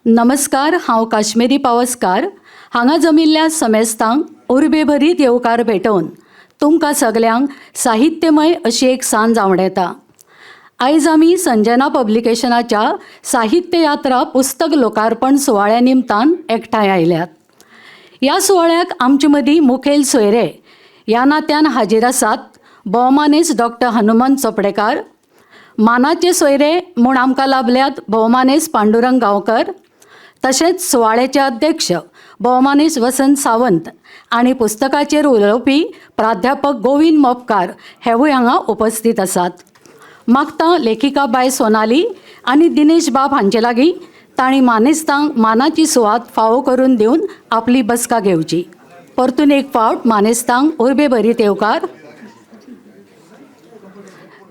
नमस्कार, हांव काश्मीरी पावसकार हांगा जमिल्ल्या समेस्तांक उर्बेभरीत येवकार भेटोवन तुमकां सगल्यांक साहित्यमय अशी एक सांज आवंडेता. आयज आमी संजना पब्लिकेशनाच्या साहित्य यात्रा पुस्तक लोकार्पण सुवाळ्या निमतान एकठांय आयल्यात. ह्या सुवाळ्याक आमचे मदीं मुखेल सोयरे ह्या नात्यान हाजीर आसात भोवमानेस्त डॉक्टर हनुमंत चोपडेकार, मानाचे सोयरे म्हूण आमकां लाभल्यात भोवमानेस्त पांडुरंग गांवकर, तशेंच सुवाळ्याचे अध्यक्ष भोवमानेस्त वसंत सावंत आनी पुस्तकाचेर उलोवपी प्राध्यापक गोविंद मोपकार हेवूय हांगा उपस्थित आसात. मागतां लेखिका बाय सोनाली आनी दिनेश बाब हांचे लागीं तांणी मानेस्तांक मानाची सुवात फावो करून दिवन आपली बसका घेवची. परतून एक फावट मानेस्तांक उर्बे भरीत येवकार.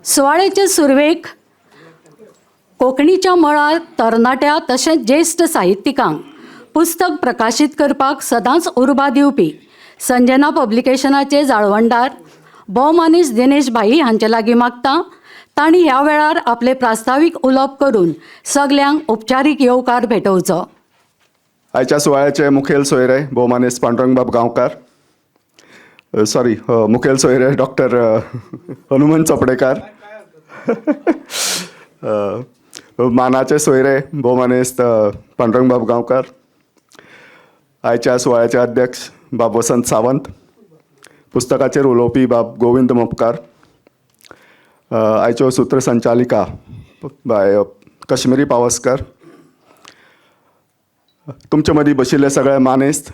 सुवाळ्याचे सुरवेक कोंकणीच्या मळार तरणाट्या तशेंच ज्येश्ठ साहित्यिकांक पुस्तक प्रकाशीत करपाक सदांच उर्बा दिवपी संजना पब्लिकेशनाचे जाळवणदार भोवमानेस्त दिनेश भाई हांचे लागीं मागतां तांणी ह्या वेळार आपले प्रास्तावीक उलोवप करून सगल्यांक उपचारीक येवकार भेटोवचो. आयच्या सुवाळ्याचे मुखेल सोयरे भोवमानेस्त पांडुरंग बाब गांवकार, मुखेल सोयरे डॉक्टर हनुमंत चोपडेकार, मानाचे सोयरे भोवमानेस्त पांडुरंग बाब गांवकार, आयच्या सुवाळ्याचे अध्यक्ष बाब वसंत सावंत, पुस्तकाचेर उलोवपी बाब गोविंद मोपकार, आयच्यो सूत्रसंचालिका बाय काश्मीरी पावसकार, तुमचे मदीं बशिल्ले सगळे मानेस्त,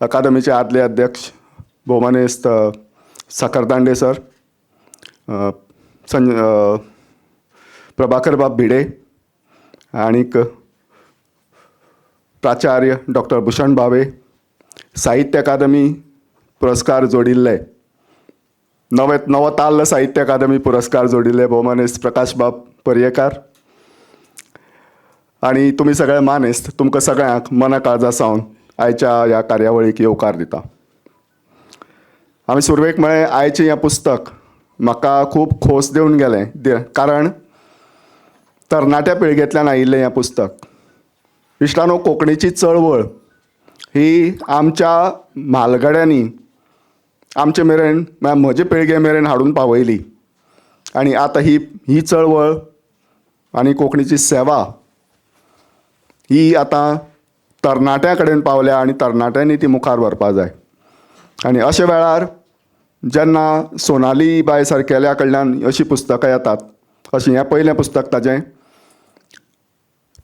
अकादमीचे आदले अध्यक्ष भोवमानेस्त साखरदांडे सर, प्रभाकर बाब भिडे आनीक प्राचार्य डॉक्टर भूषण भावे, साहित्य अकादमी पुरस्कार जोडिल्ले नवो ताल्ल साहित्य अकादमी पुरस्कार जोडिल्ले भोवमानेस्त प्रकाश बाब पर्येकार आनी तुमी सगळे मानेस्त, तुमकां सगळ्यांक मना काळजा सावन आयच्या ह्या कार्यावळीक येवकार दिता. आमी सुरवेक म्हळें आयचें हें पुस्तक म्हाका खूब खोस दिवन गेलें, कारण तरणाट्या पिळगेंतल्यान आयिल्लें हें पुस्तक. इश्टानो, कोंकणीची चळवळ ही आमच्या म्हालगड्यांनी आमचे मेरेन म्हजे पिळगे मेरेन हाडून पावयली आनी आतां ही चळवळ आनी कोंकणीची सेवा ही आतां तरणाट्यां कडेन पावल्या आनी तरणाट्यांनी ती मुखार व्हरपा जाय. आनी अशा वेळार जेन्ना सोनाली बाय सारकेल्या कडल्यान अशीं पुस्तकां येतात, अशें हें पयलें पुस्तक ताचें,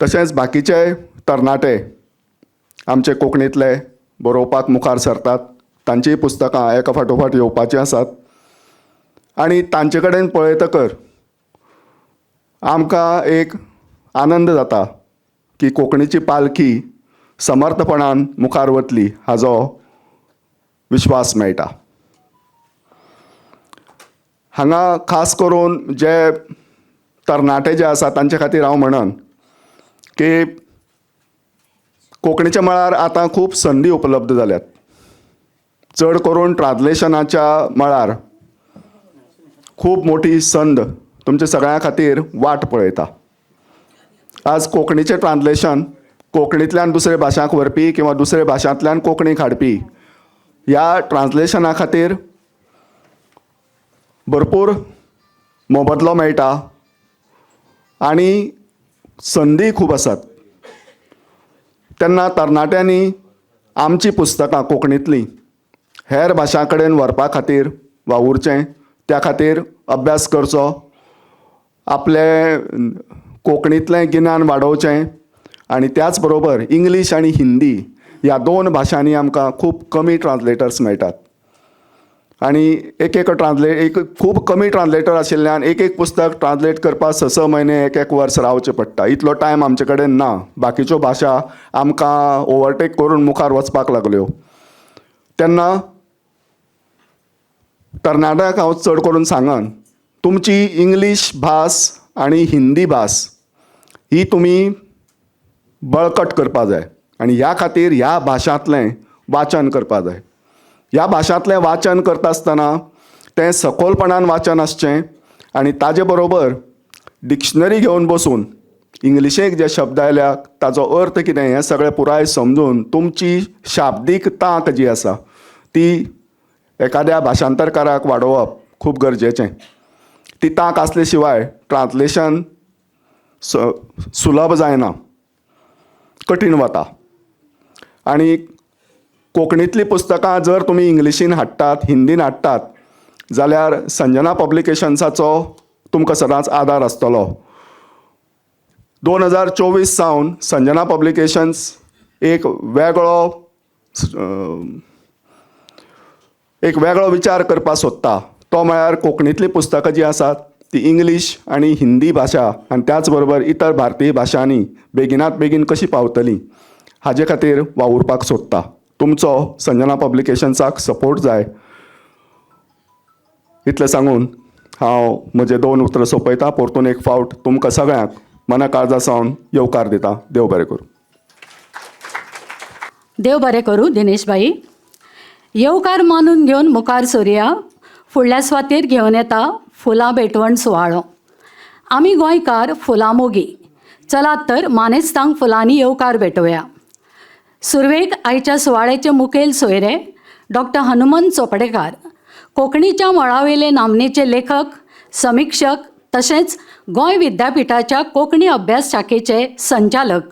तशेंच बाकीचे तरणाटे आमचे कोंकणींतले बरोवपाक मुखार सरतात, तांचीय पुस्तकां एका फाटोफाट येवपाचीं आसात. आनी तांचे कडेन पळयतकर आमकां एक आनंद जाता की कोंकणीची पालखी समर्थपणान मुखार वतली हाजो विश्वास मेळटा. हांगा खास करून जे तरणाटे जे आसा तांचे खातीर हांव म्हणन की कोंकणीच्या मळार आतां खूब संदी उपलब्ध जाल्यात. चड करून ट्रान्सलेशनाच्या मळार खूब मोठी संद तुमच्या सगळ्यां खातीर वाट पळयता. आज कोंकणीचें ट्रान्सलेशन कोंकणींतल्यान दुसरे भाशांक व्हरपी किंवा दुसरे भाशांतल्यान कोंकणीक हाडपी ह्या ट्रान्सलेशना खातीर भरपूर मोबदलो मेळटा आनी संदी खूब आसात. तेन्ना तरणाट्यांनी आमची पुस्तकां कोंकणींतलीं हेर भाशां कडेन व्हरपा खातीर वावुरचें, त्या खातीर अभ्यास करचो, आपले कोंकणींतलें गिन्यान वाडोवचें आनी त्याच बरोबर इंग्लीश आनी हिंदी ह्या दोन भाशांनी आमकां खूब कमी ट्रान्सलेटर्स मेळटात. आनी एक खूब कमी ट्रान्सलेटर आशिल्ल्यान एक पुस्तक ट्रान्सलेट करपाक 6 म्हयने एक वर्स रावचें पडटा. इतलो टायम आमचे कडेन ना. बाकीच्यो भाशा आमकां ओवरटेक करून मुखार वचपाक लागल्यो. तेन्ना तरणाट्यांक हांव चड करून सांगन, तुमची इंग्लीश भास आनी हिंदी भास ही तुमी बळकट करपा जाय आनी ह्या खातीर ह्या भाशांतलें वाचन करपा जाय. ह्या भाशांतलें वाचन करता आसतना तें सखोलपणान वाचन आसचें आनी ताजे बरोबर डिक्शनरी घेवन बसून इंग्लिशेक जे शब्द आयल्या ताचो अर्थ कितें हें सगळें पुराय समजून तुमची शाब्दीक तांक जी आसा ती एखाद्या भाशांतरकाराक वाडोवप खूब गरजेचें. ती तांक आसले शिवाय ट्रान्सलेशन सुलभ जायना, कठीण वता. आनी कोंकणीतलीं पुस्तकां जर तुमी इंग्लिशीन हाडटात, हिंदीन हाडटात जाल्यार संजना पब्लिकेशन्साचो तुमकां सदांच आदार आसतलो. 2024 सावन संजना पब्लिकेशन्स एक वेगळो विचार करपाक सोदता. तो म्हळ्यार कोंकणीतलीं पुस्तकां जीं आसात ती इंग्लीश आनी हिंदी भाशा आनी त्याच बरोबर इतर भारतीय भाशांनी बेगिनात बेगीन कशी पावतली हाजे खातीर वावुरपाक सोदता. तुमचो संजना पब्लिकेशन्साक सपोर्ट जाय इतलें सांगून हांव म्हजे 2 उतरां सोंपयतां. परतून एक फावट तुमकां सगळ्यांक मना काळजा सावन येवकार दिता. देव बरें करूं. देव बरें करूं दिनेशबाई. येवकार मानून घेवन मुखार सरुया. फुडल्या सुवातेर घेवन येता फुलां भेटवण सुवाळो. आमी गोंयकार फुलां मोगी. चलात तर मानेस्तांक फुलांनी येवकार भेटोवया. सुरवेक आयच्या सुवाळ्याचे मुखेल सोयरे डॉक्टर हनुमंत चोपडेकार, कोंकणीच्या मळावेले नामनेचे लेखक, समीक्षक तशेंच गोंय विद्यापिठाच्या कोंकणी अभ्यास शाखेचे संचालक.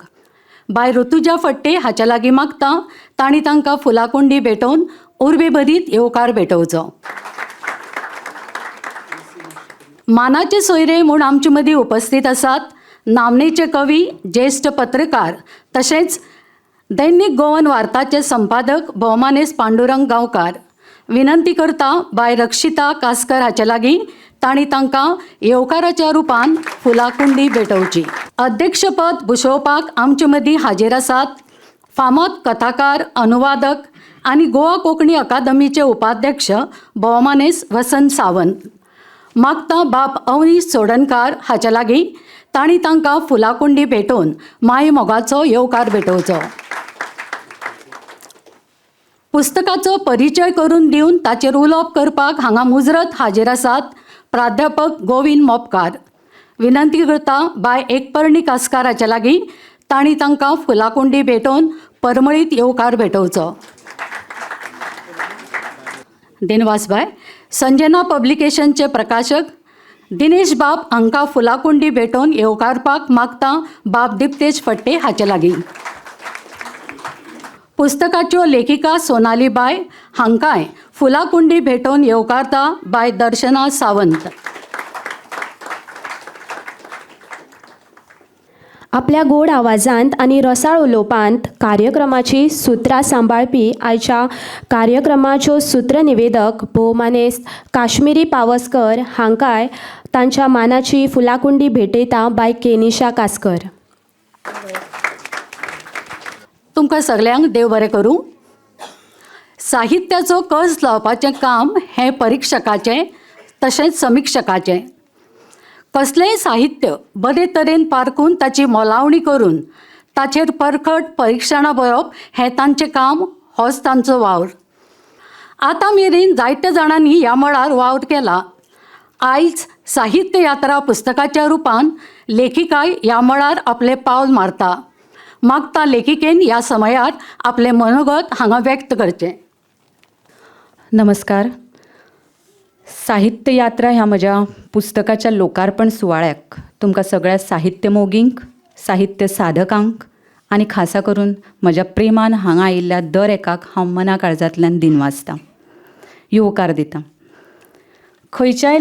बाय ऋतुजा फडते हाच्या लागीं मागता तांणी तांकां फुलाकुंडी भेटोवन उर्बे भरीत येवकार भेटोवचो. मानाचे सोयरे म्हूण आमचे मदीं उपस्थित आसात नामनेचे कवी, ज्येश्ठ पत्रकार तशेंच दैनीक गोवन वार्ताचे संपादक भोवमानेस्त पांडुरंग गांवकार. विनंती करता बाय रक्षिता कासकर हाचे लागीं तांणी तांकां येवकाराच्या रुपान फुलाकुंडी भेटोवची. अध्यक्षपद भुशोवपाक आमचे मदीं हाजीर आसात फामाद कथाकार, अनुवादक आनी गोवा कोंकणी अकादमीचे उपाध्यक्ष भोवमानेस्त वसंत सावंत. मागता बाब अवनीश चोडणकार हाच्या लागीं तांणी तांकां फुलाकुंडी भेटोवन माय मोगाचो येवकार भेटोवचो. पुस्तकाचो परिचय करून दिवन ताचेर उलोवप करपाक हांगा मुजरत हाजीर आसात प्राध्यापक गोविंद मोपकार. विनंती करता बाय एकपर्णी कासकार हाच्या लागीं तांणी तांकां फुलाकुंडी भेटोवन परमळीत येवकार भेटोवचो. दिनवासबाय, संजना पब्लिकेशनचे प्रकाशक दिनेश बाब हांकां फुलाकुंडी भेटोवन येवकारपाक मागता बाब दिप्तेश फडते हाचे लागीं. पुस्तकाच्यो लेखिका सोनाली बाय हांकांय फुलाकुंडी भेटोवन येवकारता बाय दर्शना सावंत. आपल्या गोड आवाजांत आनी रसाळ उलोवपांत कार्यक्रमाची सुत्रां सांबाळपी आयच्या कार्यक्रमाच्यो सूत्रनिवेदक भोवमानेस्त काश्मीरी पावसकर हांकांय तांच्या मानाची फुलाकुंडी भेटयता बाय केनिशा कासकर. तुमकां सगल्यांक देव बरें करूं. साहित्याचो कस लावपाचें काम हें परिक्षकाचें तशेंच समीक्षकाचें. कसलेंय साहित्य बरे तरेन पारखून ताची मोलावणी करून ताचेर परखड परिक्षणां बरोवप हें तांचें काम, होच तांचो वावर. आतां मेरेन जायत्या जाणांनी ह्या मळार वावर केला. आयज साहित्य यात्रा पुस्तकाच्या रुपान लेखिकाय ह्या मळार आपलें पावल मारता. मागता लेखिकेन ह्या समयार आपलें मनोगत हांगा व्यक्त करचें. नमस्कार. साहित्य यात्रा ह्या म्हज्या पुस्तकाच्या लोकार्पण सुवाळ्याक तुमकां सगळ्या साहित्य मोगींक, साहित्य साधकांक आनी खासा करून म्हज्या प्रेमान हांगा आयिल्ल्या दर एकाक हांव मना काळजांतल्यान दिनवासतां, येवकार दितां. खंयच्याय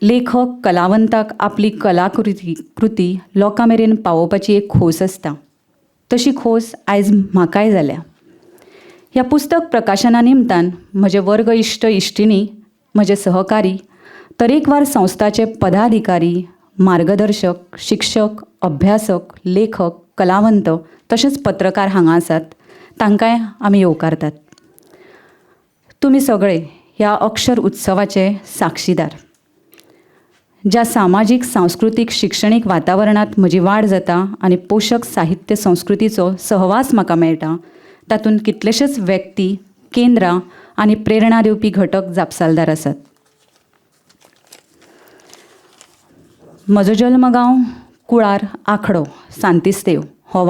लेखक कलावंताक आपली कलाकृती लोकां मेरेन पावोवपाची एक खोस आसता. तशी खोस आयज म्हाकाय जाल्या. ह्या पुस्तक प्रकाशना निमतान म्हजे वर्ग इश्ट इश्टिणी, म्हजे सहकारी, तरेकवार संस्थाचे पदाधिकारी, मार्गदर्शक, शिक्षक, अभ्यासक, लेखक, कलावंत तशेंच पत्रकार हांगा आसात. तांकांय आमी येवकारतात. तुमी सगळे ह्या अक्षर उत्सवाचे साक्षीदार. ज्या सामाजीक, सांस्कृतीक, शिक्षणीक वातावरणांत म्हजी वाड जाता आनी पोशक साहित्य संस्कृतीचो सहवास म्हाका मेळटा, तातूंत कितलेशेच व्यक्ती, केंद्रां आनी प्रेरणा दिवपी घटक जापसालदार आसात. म्हजो जल्मगांव कुळार आंखडो सांतिस्तेव हो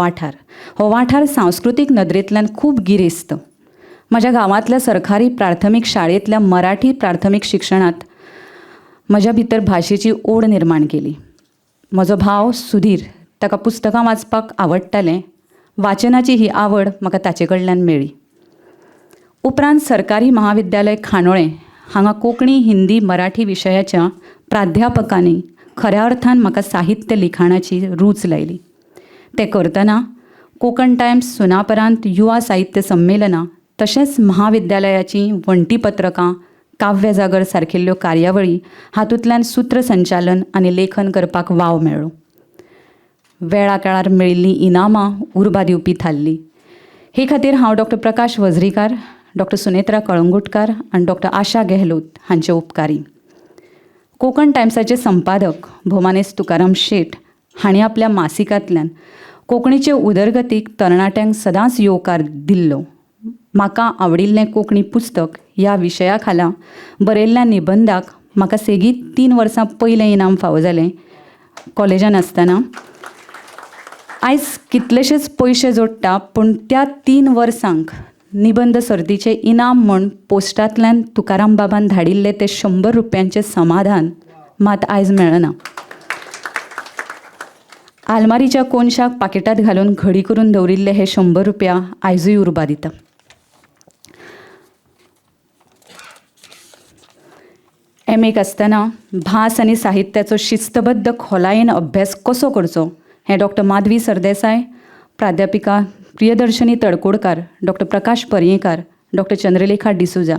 वाठार सांस्कृतीक नदरेंतल्यान खूब गिरेस्त. म्हज्या गांवांतल्या सरकारी प्राथमीक शाळेंतल्या मराठी प्राथमीक शिक्षणांत म्हज्या भितर भाशेची ओड निर्माण केली. म्हजो भाव सुधीर ताका पुस्तकां वाचपाक आवडटालें. वाचनाची ही आवड म्हाका ताचे कडल्यान मेळ्ळी. उपरांत सरकारी महाविद्यालय खांडोळें हांगा कोंकणी हिंदी मराठी विशयाच्या प्राध्यापकांनी खऱ्या अर्थान म्हाका साहित्य लिखाणाची रूच लायली. ते करतना कोंकण टायम्स सुनापरान्त युवा साहित्य संमेलनां तशेंच महाविद्यालयाचीं वण्टी पत्रकां काव्य जागर सारकिल्ल्यो कार्यावळी हातूंतल्यान सूत्रसंचालन आनी लेखन करपाक वाव मेळ्ळो. वेळा काळार मेळिल्लीं इनामां उर्बा दिवपी थारलीं. हे खातीर हांव डॉ. प्रकाश वझरीकार, डॉ. सुनेत्रा कळंगुटकार आनी डॉ. आशा गेहलोत हांचे उपकारी. कोंकण टायम्साचे संपादक भोमानेस्त तुकाराम शेट हांणी आपल्या मासिकांतल्यान कोंकणीचे उदरगतीक तरणाट्यांक सदांच येवकार दिल्लो. म्हाका आवडिल्लें कोंकणी पुस्तक ह्या विशया खाला बरयल्ल्या निबंदाक म्हाका सेगीत 3 वर्सां पयलें इनाम फावो जालें कॉलेजान आसतना. आयज कितलेशेच पयशे जोडटा, पूण त्या 3 वर्सांक निबंद सर्तीचें इनाम म्हूण पोस्टांतल्यान तुकाराम बाबान धाडिल्ले ते 100 रुपयांचें समाधान मात आयज मेळना. आलमारीच्या कोनशाक पाकिटांत घालून घडी करून दवरिल्ले हे 100 रुपया आयजूय उर्बा दिता. एमेक आसतना भास आनी साहित्याचो शिस्तबद्द खोलायेन अभ्यास कसो करचो हें डॉ. माधवी सरदेसाय, प्राध्यापिका प्रियदर्शनी तडकोडकार, डॉ. प्रकाश पर्येकार, डॉ. चंद्रलेखा डिसुजा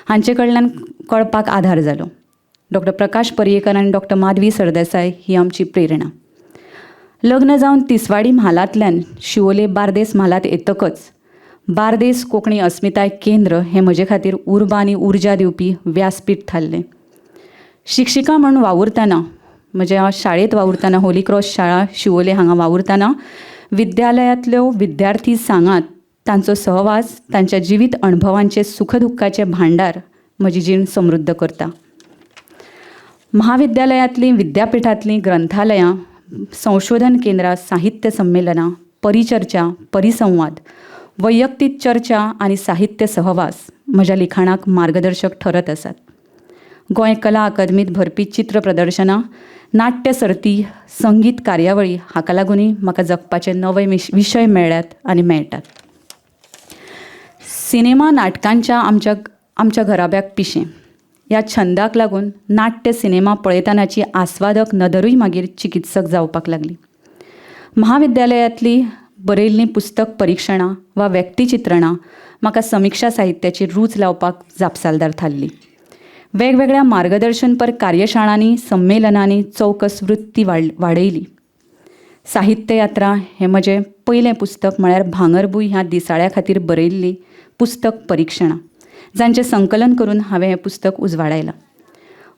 हांचे कडल्यान कळपाक आधार जालो. डॉ. प्रकाश पर्येकार आनी डॉ. माधवी सरदेसाय ही आमची प्रेरणा. लग्न जावन तिसवाडी म्हालांतल्यान शिवोले बार्देस म्हालांत येतकच बार्देस कोंकणी अस्मिताय केंद्र हें म्हजे खातीर उर्बा आनी उर्जा दिवपी व्यासपीठ थारलें. शिक्षिका म्हणून वावुरतना, म्हज्या शाळेंत वावुरतना, होली क्रॉस शाळा शिवोले हांगा वावुरतना विद्यालयांतल्यो विद्यार्थी सांगात तांचो सहवास, तांच्या जिवीत अणभवांचे सुखदुख्खाचे भांडार म्हजी जीण समृद्ध करता. महाविद्यालयांतलीं विद्यापीठांतलीं ग्रंथालयां, संशोधन केंद्रां, साहित्य संमेलनां, परिचर्चा, परिसंवाद, वैयक्तीक चर्चा आनी साहित्य सहवास म्हज्या लिखाणाक मार्गदर्शक ठरत आसात. गोंय कला अकादमींत भरपी चित्र प्रदर्शनां, नाट्य सर्ती, संगीत कार्यावळी हाका लागूनय म्हाका जगपाचे नवे विशय मेळ्ळ्यात आनी मेळटात. सिनेमा नाटकांच्या आमच्या घराब्याक पिशें ह्या छंदाक लागून नाट्य सिनेमा पळयतनाची आस्वादक नदरूय मागीर चिकित्सक जावपाक लागली. महाविद्यालयांतलीं बरयल्लीं पुस्तक परिक्षणां वा व्यक्तिचित्रणां म्हाका समिक्षा साहित्याची रूच लावपाक जापसालदार थारली. वेगवेगळ्या मार्गदर्शनपर कार्यशाळांनी, संमेलनांनी चौकस वृत्ती वाडयली. साहित्य यात्रा हें म्हजें पयलें पुस्तक म्हळ्यार भांगरभूंय ह्या दिसाळ्या खातीर बरयल्लीं पुस्तक परिक्षणां, जांचें संकलन करून हांवें हें पुस्तक उजवाडायलां.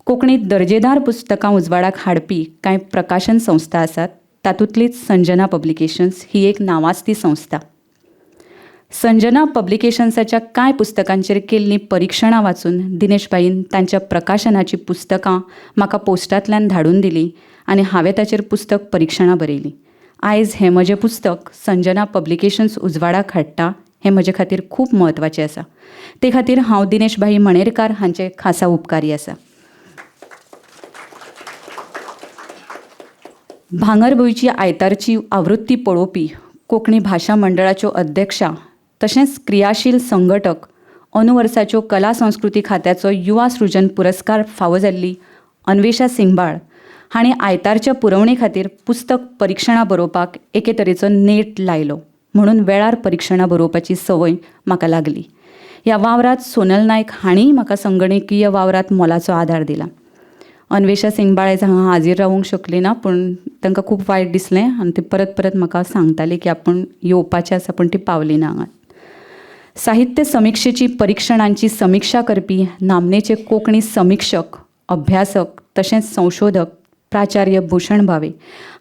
कोंकणींत दर्जेदार पुस्तकां उजवाडाक हाडपी कांय प्रकाशन संस्था आसात. तातूंतलीच संजना पब्लिकेशन्स ही एक नांवाजती संस्था. संजना पब्लिकेशन्साच्या कांय पुस्तकांचेर केल्लीं परिक्षणां वाचून दिनेशबाईन तांच्या प्रकाशनाची पुस्तकां म्हाका पोस्टांतल्यान धाडून दिलीं आनी हांवें ताचेर पुस्तक परिक्षणां बरयलीं. आयज हें म्हजें पुस्तक संजना पब्लिकेशन्स उजवाडाक हाडटा हें म्हजे खातीर खूब म्हत्वाचें आसा. ते खातीर हांव दिनेशबाई मणेरकार हांचे खासा उपकारी आसा. भांगरभूंयची आयतारची आवृत्ती पळोवपी कोंकणी भाशा मंडळाच्यो अध्यक्षा तशेंच क्रियाशील संघटक अंदू वर्साच्यो कला संस्कृती खात्याचो युवा सृजन पुरस्कार फावो जाल्ली अन्वेशा सिंगबाळ हांणी आयतारच्या पुरवणे खातीर पुस्तक परिक्षणां बरोवपाक एके तरेचो नेट लायलो. म्हणून वेळार परिक्षणां बरोवपाची संवय म्हाका लागली. ह्या वावरांत सोनल नायक हांणीय म्हाका संगणकीय वावरांत मोलाचो आदार दिला. अन्वेशा सिंगबाळ आयज हांगा हाजीर रावूंक शकली ना, पूण तांकां खूब वायट दिसलें आनी ती परत परत म्हाका सांगताली की आपूण येवपाचें आसा पूण ती पावली ना हांगा. साहित्य समिक्षेची परिक्षणांची समिक्षा करपी नामनेचे कोंकणी समिक्षक, अभ्यासक तशेंच संशोधक प्राचार्य भूषण भावे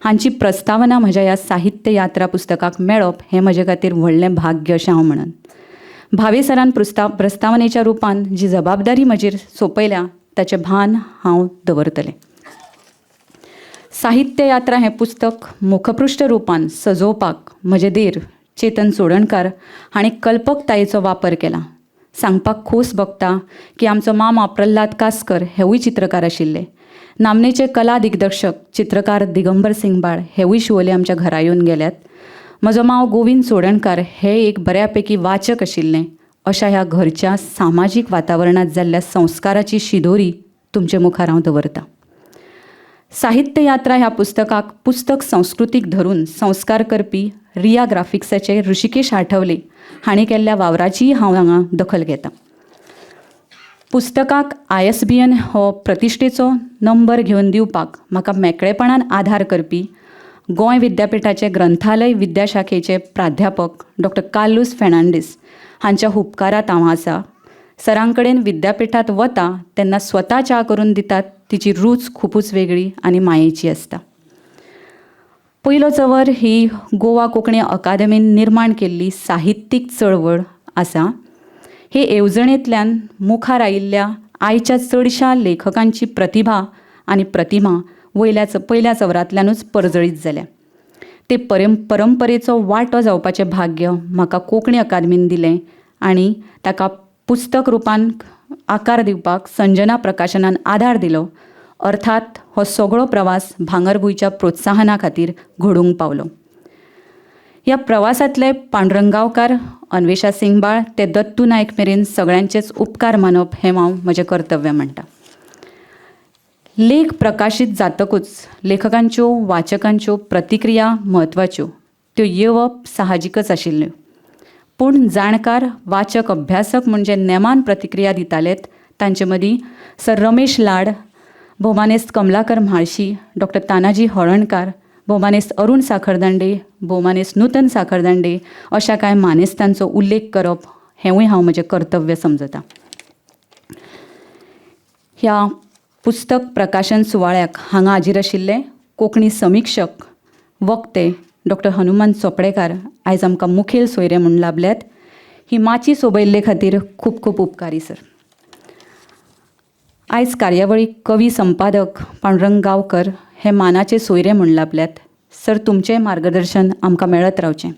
हांची प्रस्तावना म्हज्या ह्या साहित्य यात्रा पुस्तकाक मेळप हें म्हजे खातीर व्हडलें भाग्य अशें हांव म्हणन. भावे सरान प्रस्तावनेच्या रुपान जी जबाबदारी म्हजेर सोंपयल्या ताचें भान हांव दवरतलें. साहित्य यात्रा हें पुस्तक मुखपृश्ठ रुपान सजोवपाक म्हजे देर चेतन सोडणकार हांणी कल्पकतायेचो वापर केला. सांगपाक खोस भोगता की आमचो मामा प्रल्हाद कासकर हेवूय चित्रकार आशिल्ले. नामनेचे कला दिग्दर्शक चित्रकार दिगंबर सिंगबाळ हेवूय शिवोले आमच्या घरा येवन गेल्यात. म्हजो मांव गोविंद सोडणकार हे एक बऱ्यापैकी वाचक आशिल्ले. अशा ह्या घरच्या सामाजीक वातावरणात जाल्ल्या संस्काराची शिदोरी तुमचे मुखार हांव दवरतां. साहित्य यात्रा ह्या पुस्तकाक पुस्तक संस्कृतीक धरून संस्कार करपी रिया ग्राफिक्साचे ऋषिकेश आठवले हांणी केल्ल्या वावराची हांव हांगा दखल घेतां. पुस्तकाक ISBN हो प्रतिश्ठेचो नंबर घेवन दिवपाक म्हाका मेकळेपणान आधार करपी गोंय विद्यापीठाचे ग्रंथालय विद्याशाखेचे प्राध्यापक डॉ. कार्लोस फेर्नांडीस हांच्या उपकारांत हांव आसा. सरां कडेन विद्यापीठांत वता तेन्ना स्वता च्या करून दितात तिची रूच खूबच वेगळी आनी मायेची आसता. पयलो चवर ही गोवा कोंकणी अकादेमीन निर्माण केल्ली साहित्यीक चळवळ आसा. हे येवजणेंतल्यान मुखार आयिल्ल्या आयच्या चडशा लेखकांची प्रतिभा आनी प्रतिमा पयल्या चवरांतल्यानूच परजळीत जाल्या. ते परंपरेचो वांटो जावपाचें भाग्य म्हाका कोंकणी अकादेमीन दिलें आनी ताका पुस्तक रुपान आकार दिवपाक संजना प्रकाशनान आदार दिलो. अर्थात हो सगळो प्रवास भांगरभूंयच्या प्रोत्साहना खातीर घडूंक पावलो. ह्या प्रवासांतले पांडुरंगांवकार, अन्वेषा सिंगबाळ ते दत्तू नायक मेरेन सगळ्यांचेच उपकार मानप हें हांव म्हजें कर्तव्य म्हणटा. लेख प्रकाशीत जातकूच लेखकांच्यो वाचकांच्यो प्रतिक्रिया म्हत्वाच्यो त्यो येवप साहजिकच आशिल्ल्यो. पूण जाणकार वाचक अभ्यासक म्हणजे नेमान प्रतिक्रिया दितालेत तांचे मदीं सर रमेश लाड, भोवमानेस्त कमलाकर म्हाळशी, डॉ. तानाजी हळर्णकार, भोवमानेस्त अरुण साखरदांडे, भोवमानेस्त नूतन साखरदांडे अशा कांय मानेस्तांचो उल्लेख करप हेंवूय हांव म्हजें कर्तव्य समजतां. ह्या पुस्तक प्रकाशन सुवाळ्याक हांगा हाजीर आशिल्ले कोंकणी समीक्षक वक्ते डॉ. हनुमंत चोपडेकार आयज आमकां मुखेल सोयरे म्हूण लाभल्यात. ही माची सोबयल्ले खातीर खूब खूब उपकारी सर. आयज कार्यावळीक कवी संपादक पांडुरंग गांवकर हे मानाचे सोयरे म्हूण लाभल्यात. सर तुमचें मार्गदर्शन आमकां मेळत रावचें.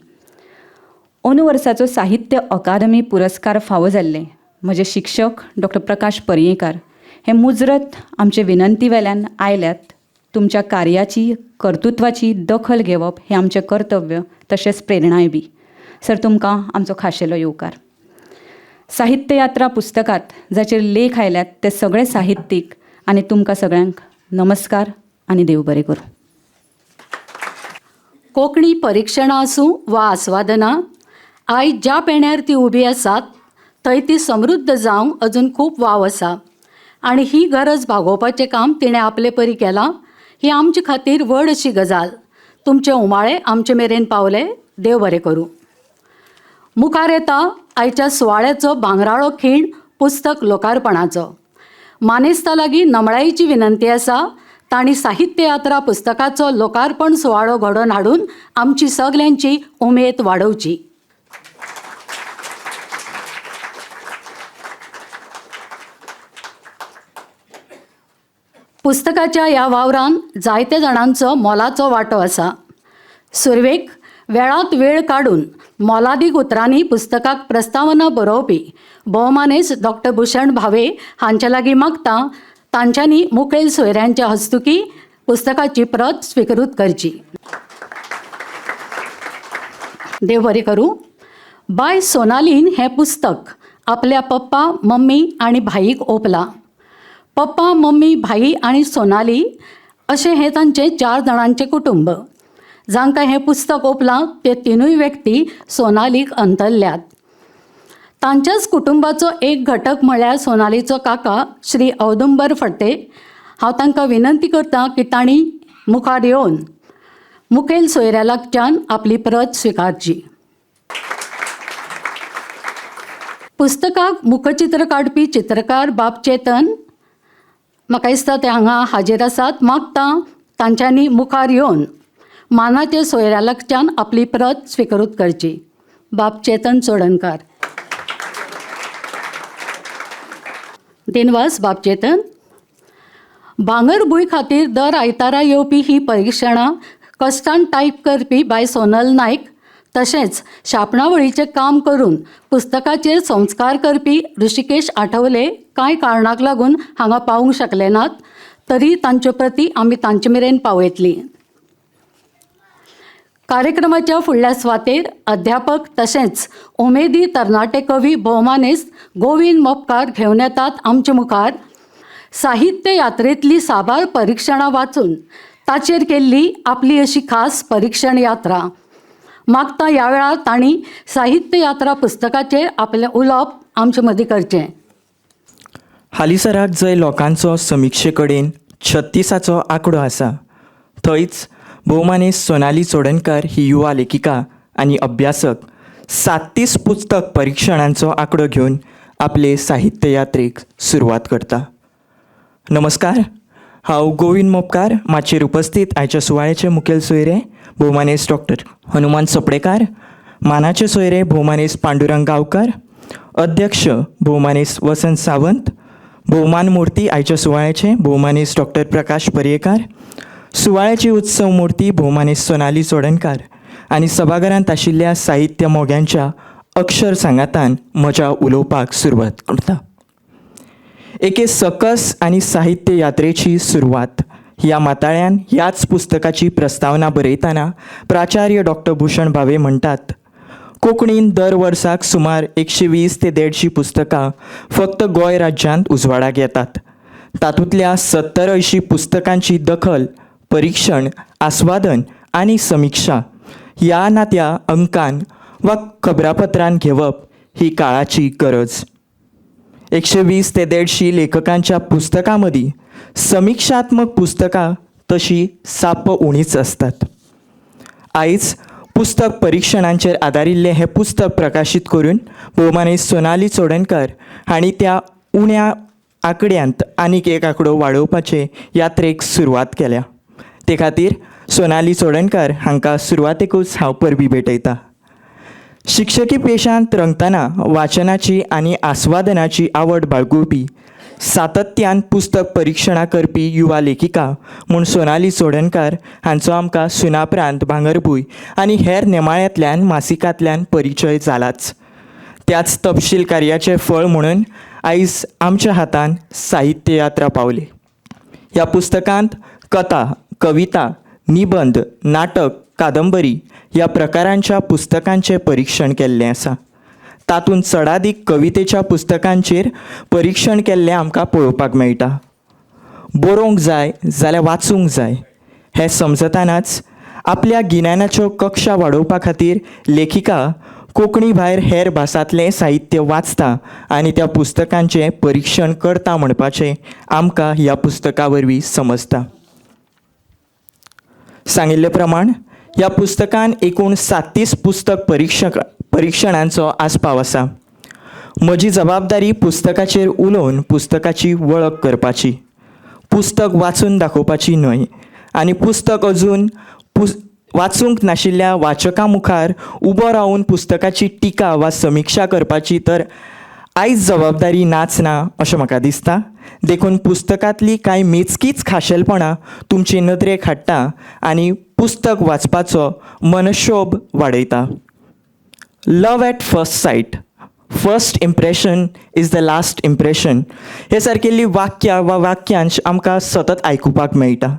अंदू वर्साचो साहित्य अकादमी पुरस्कार फावो जाल्ले म्हजे शिक्षक डॉ. प्रकाश पर्येकार हे मुजरत आमचे विनंती वेल्यान आयल्यात. तुमच्या कार्याची कर्तृत्वाची दखल घेवप हें आमचें कर्तव्य तशेंच प्रेरणाय बी. सर तुमकां आमचो खाशेलो येवकार. साहित्य यात्रा पुस्तकांत जाचेर लेख आयल्यात ते सगळे साहित्यीक आनी तुमकां सगळ्यांक नमस्कार आनी देव बरें करूं. कोंकणी परिक्षणां आसूं वा आस्वादनां, आयज ज्या पेण्यार ती उबी आसात थंय ती समृद्ध जावंक अजून खूब वाव आसा आनी ही गरज भागोवपाचें काम तिणें आपले परी केलां. ही आमचे खातीर व्हड अशी गजाल. तुमचे उमाळे आमचे मेरेन पावले. देव बरें करूं. मुखार येता आयच्या सुवाळ्याचो भांगराळो खीण पुस्तक लोकार्पणाचो. मानेस्ता लागीं नमळाईची विनंती आसा तांणी साहित्य यात्रा पुस्तकाचो लोकार्पण सुवाळो घडोवन हाडून आमची सगल्यांची उमेद वाडोवची. पुस्तकाच्या ह्या वावरांत जायत्या जाणांचो मोलाचो वांटो आसा. सुरवेक वेळांत वेळ काडून मोलादीक उतरांनी पुस्तकाक प्रस्तावना बरोवपी भोवमानेस्त डॉ. भुशण भावे हांचे लागीं मागतां तांच्यांनी मुखेल सोयऱ्यांच्या हस्तुकी पुस्तकाची प्रत स्विकृत करची. देव बरें करूं. बाय सोनालीन हें पुस्तक आपल्या पप्पा, मम्मी आनी भाईक ओंपलां. पप्पा, मम्मी, भाई आनी सोनाली अशें हें तांचें 4 जाणांचें कुटुंब. जांकां हें पुस्तक ओंपलां ते तिनूय व्यक्ती सोनालीक अंतरल्यात. तांच्याच कुटुंबाचो एक घटक म्हळ्यार सोनालीचो काका श्री औदुंबर फडते. हांव तांकां विनंती करतां की तांणी मुखार येवन मुखेल सोयऱ्या लागच्यान आपली प्रत स्विकारची. पुस्तकाक मुखचित्र काडपी चित्रकार बाब चेतन म्हाका दिसता ते हांगा हाजीर आसात. मागतां तांच्यांनी मुखार येवन मानाच्या सोयऱ्या लागच्यान आपली प्रत स्विकृत करची. बाब चेतन सोडणकार. दिनवास बाब चेतन. भांगरभूंय खातीर दर आयतारा येवपी ही परिक्षणां कश्टान टायप करपी बाय सोनल नायक तशेंच शापणावळीचें काम करून पुस्तकाचेर संस्कार करपी ऋषिकेश आठवले कांय कारणाक लागून हांगा पावूंक शकले नात, तरी तांचे प्रती आमी तांचे मेरेन पावयतलीं. कार्यक्रमाच्या फुडल्या सुवातेर अध्यापक तशेंच उमेदी तरणाटे कवी भोवमानेस्त गोविंद मोपकार घेवन येतात आमचे मुखार साहित्य यात्रेंतली साबार परिक्षणां वाचून ताचेर केल्ली आपली अशी खास परिक्षण यात्रा. मागता ह्या वेळार तांणी साहित्य यात्रा पुस्तकाचेर आपलें उलोवप आमचे मदीं करचें. हालीसराक जंय लोकांचो समिक्षे कडेन 36चो आंकडो आसा, थंयच भोवमानेस्त सोनाली चोडणकर ही युवा लेखिका आनी अभ्यासक 37 पुस्तक परिक्षणांचो आंकडो घेवन आपले साहित्य यात्रेक सुरवात करता. नमस्कार, हांव गोविंद मोपकार, माचयेर उपस्थित आयच्या सुवाळ्याचे मुखेल सोयरे भोवमानेस्त डॉक्टर हनुमान चोपडेकार, मानाचे सोयरे भोवमानेस्त पांडुरंग गांवकर, अध्यक्ष भोवमानेस्त वसंत सावंत, भोवमान मूर्ती आयच्या सुवाळ्याचे भोवमानेस्त डॉक्टर प्रकाश पर्येकार, सुवाळ्याची उत्सव मूर्ती भोवमानेस्त सोनाली चोडणकर आनी सभाघरांत आशिल्ल्या साहित्य मोग्यांच्या अक्षर सांगातान म्हज्या उलोवपाक सुरवात करता. एके सकस आनी साहित्य यात्रेची सुरवात ह्या माताळ्यान ह्याच पुस्तकाची प्रस्तावना बरयतना प्राचार्य डॉक्टर भूषण भावे म्हणटात, कोंकणीन दर वर्साक सुमार 120 ते 150 पुस्तकां फक्त गोंय राज्यांत उजवाडाक येतात. तातूंतल्या 70-80 पुस्तकांची दखल, परीक्षण, आस्वादन आनी समिक्षा ह्या ना त्या अंकान वा खबरापत्रान घेवप ही काळाची गरज. 120 ते 150 लेखकांच्या पुस्तकां मदीं समीक्षात्मक पुस्तकां तशी साप उणीच असतात. आयज पुस्तक परीक्षणांचेर आदारिल्लें हें पुस्तक प्रकाशीत करून भोवमानेस्त सोनाली चोडणकर हांणी त्या उण्या आंकड्यांत आनीक एक आंकडो वाडोवपाचे यात्रेक सुरवात केल्या. ते खातीर सोनाली चोडणकर हांकां सुरवातेकूच हांव परबी भेटयतां. शिक्षकी पेशांत रंगतना वाचनाची आनी आस्वादनाची आवड बाळगुवपी, सातत्यान पुस्तक परिक्षणां करपी युवा लेखिका म्हूण सोनाली चोडणकर हांचो आमकां सुनापरांत, भांगरभूंय आनी हेर नेमाळ्यांतल्यान मासिकांतल्यान परिचय जालाच. त्याच तपशील कार्याचें फळ म्हणून आयज आमच्या हातान साहित्य यात्रा पावली. ह्या पुस्तकांत कथा, कविता, निबंध, नाटक, कादंबरी ह्या प्रकारांच्या पुस्तकांचें परीक्षण केल्लें आसा. तातूंत चडादीक कवितेच्या पुस्तकांचेर परीक्षण केल्लें आमकां पळोवपाक मेळटा. बरोवंक जाय जाल्यार वाचूंक जाय हें समजतानाच आपल्या गिन्यानाच्यो कक्षा वाडोवपा खातीर लेखिका कोंकणी भायर हेर भासांतलें साहित्य वाचता आनी त्या पुस्तकांचें परीक्षण करता म्हणपाचें आमकां ह्या पुस्तका वरवीं समजता. सांगिल्ले प्रमाण ह्या पुस्तकान एकूण 37 पुस्तक परीक्षणांचो आस्पाव आसा. म्हजी जबाबदारी पुस्तकाचेर उलोवन पुस्तकाची वळख करपाची, पुस्तक वाचून दाखोवपाची न्हय आनी पुस्तक अजून वाचूंक नाशिल्ल्या वाचकां मुखार उबो रावन पुस्तकाची टिका वा समिक्षा करपाची तर आयज जबाबदारी नाच ना अशें म्हाका दिसता. देखून पुस्तकांतली कांय मेजकीच खाशेलपणां तुमचे नदरेक हाडटा आनी पुस्तक वाचपाचो मनशोब वाडयता. Love at first sight, first impression is the last impression हे सारकेल्ली वाक्यां वा वाक्यांश आमकां सतत आयकुपाक मेळटा.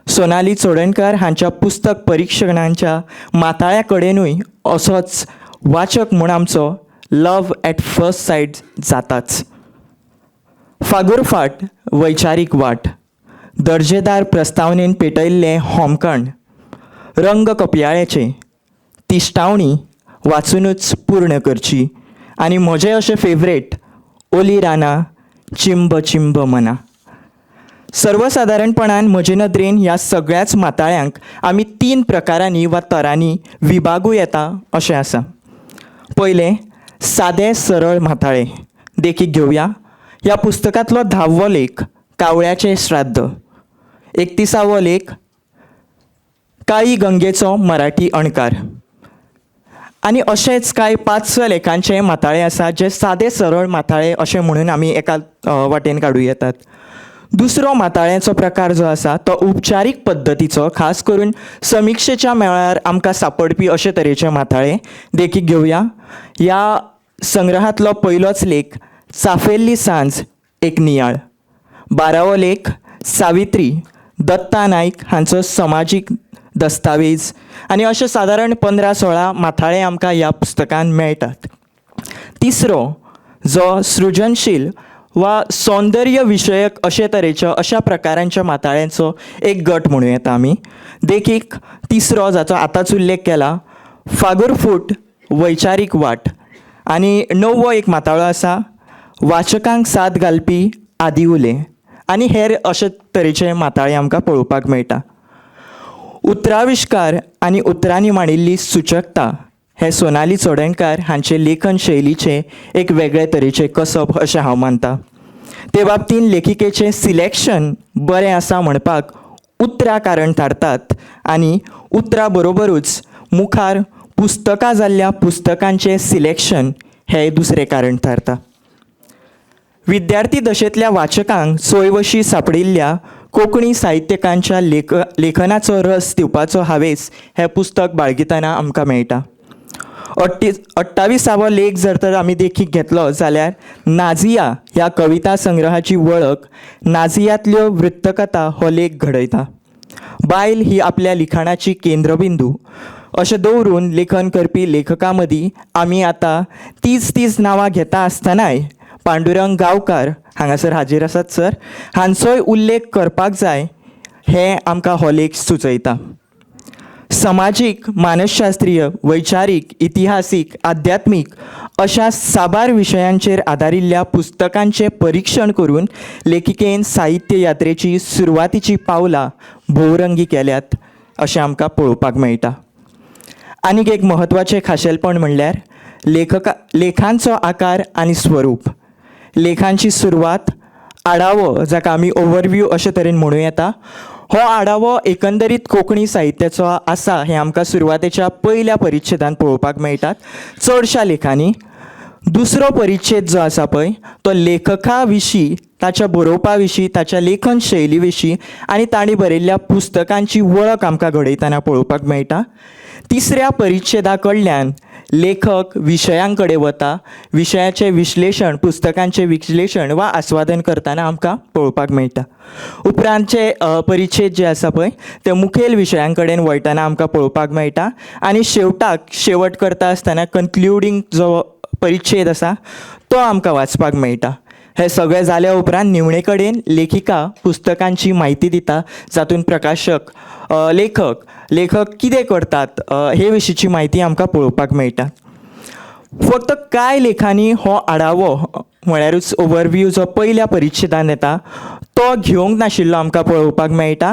सोनाली चोडणकर हांच्या पुस्तक परीक्षणांच्या माताळ्या कडेनूय असोच वाचक म्हूण आमचो लव ॲट फर्स्ट सायट जाताच. फागुरफाट वैचारीक वाट, दर्जेदार प्रस्तावनेन पेटयल्लें होमखण, रंग कपयाळ्याचे, तिश्टावणी वाचूनच पूर्ण करची आनी म्हजें अशें फेवरेट ओली रानां, चिंब चिंब मना. सर्वसादारणपणान म्हजे नदरेन ह्या सगळ्याच माताळ्यांक आमी 3 प्रकारांनी वा तरांनी विभागूं येता अशें आसा. पयलें सादें सरळ माताळे. देखीक घेवया ह्या पुस्तकांतलो 10वो लेख कावळ्याचें श्राद्ध, 31वो लेख काळी गंगेचो मराठी अणकार आनी अशेंच कांय 5 लेखांचे माताळे आसा जे सादे सरळ माताळे अशें म्हणून आमी एका वाटेन काडूं येतात. दुसरो माताळ्याचो प्रकार जो आसा तो उपचारीक पद्दतीचो, खास करून समिक्षेच्या मेळार आमकां सांपडपी अशे तरेचे माताळे देखीक घेवया. ह्या संग्रहांतलो पयलोच लेख चाफेल्ली सांज एक नियाळ. 12वो लेख सावित्री दत्ता नायक हांचो समाजीक दस्तावेज आनी अशे सादारण 15-16 माथाळे आमकां ह्या पुस्तकांत मेळटात. तिसरो जो सृजनशील वा सौंदर्य विशयक अशे तरेच्या अशा प्रकारांच्या माताळ्यांचो एक गट म्हणूं येता आमी. देखीक तिसरो जाचो आतांच उल्लेख केला फागुरफूट वैचारीक वाट. आनी 9वो एक माताळो आसा वाचकांक साथ घालपी आदी उले. आनी हेर अशे तरेचे माताळे आमकां पळोवपाक मेळटा. उतराविश्कार आनी उतरांनी मांडिल्ली सुचकता हे सोनाली चोडणकार हांचे लेखन शैलीचे एक वेगळे तरेचे कसब अशें हांव मानतां. ते बाबतींत लेखिकेचें सिलेक्शन बरें आसा म्हणपाक उतरां कारण थारतात आनी उतरां बरोबरूच मुखार पुस्तकां जाल्ल्या पुस्तकांचें सिलेक्शन हें दुसरें कारण थारता. विद्यार्थी दशेंतल्या वाचकांक सोयवशी सांपडिल्ल्या कोंकणी साहित्यकांच्या लेखनाचो रस दिवपाचो हावेस हें पुस्तक बाळगितना आमकां मेळटा. 28वो लेख जर तर आमी देखीक घेतलो जाल्यार नाझिया ह्या कविता संग्रहाची वळख नाझियांतल्यो वृत्तकथा हो लेख घडयता. बायल ही आपल्या लिखाणाची केंद्रबिंदू अशें दवरून लेखन करपी लेखकां मदीं आमी आतां तीच नांवां घेता आसतनाय पांडुरंग गांवकार हांगासर हाजीर आसात सर, हांचोय उल्लेख करपाक जाय हें आमकां हो लेख सुचयता. समाजीक, मानसशास्त्रीय, वैचारीक, इतिहासीक, आध्यात्मीक अशा साबार विशयांचेर आदारिल्ल्या पुस्तकांचें परीक्षण करून लेखिकेन साहित्य यात्रेची सुरवातीची पावलां भोवरंगी केल्यात अशें आमकां पळोवपाक मेळटा. आनीक एक म्हत्वाचें खाशेलपण म्हणल्यार लेखांचो आकार आनी स्वरूप. लेखांची सुरवात आडावो जाका आमी ओवरव्यू अशे तरेन म्हणूं येता. हो आडावो एकंदरीत कोंकणी साहित्याचो आसा हें आमकां सुरवातेच्या पयल्या परिच्छेदांत पळोवपाक मेळटात चडशा लेखांनी. दुसरो परिच्छेद जो आसा पळय तो लेखका विशीं, ताच्या बरोवपा विशीं, ताच्या लेखन शैली विशीं आनी तांणी बरयल्ल्या पुस्तकांची वळख आमकां घडयतना पळोवपाक मेळटा. तिसऱ्या परिच्छेदा कडल्यान लेखक विशयां कडेन वता, विशयाचें विश्लेशण, पुस्तकांचें विश्लेशण वा आस्वादन करतना आमकां पळोवपाक मेळटा. उपरांतचे परिच्छेद जे आसा पळय ते मुखेल विशयां कडेन वळटना आमकां पळोवपाक मेळटा. आनी शेवट करता आसतना कन्क्लुडींग जो परिच्छेद आसा तो आमकां वाचपाक मेळटा. हे सगळें जाल्या उपरांत निमणे कडेन लेखिका पुस्तकांची म्हायती दिता, जातूंत प्रकाशक लेखक कितें करतात हे विशींची म्हायती आमकां पळोवपाक मेळटा. फक्त कांय लेखांनी हो आडावो म्हळ्यारूच ओवरव्यू जो पयल्या परिच्छेदान येता तो घेवंक नाशिल्लो आमकां पळोवपाक मेळटा.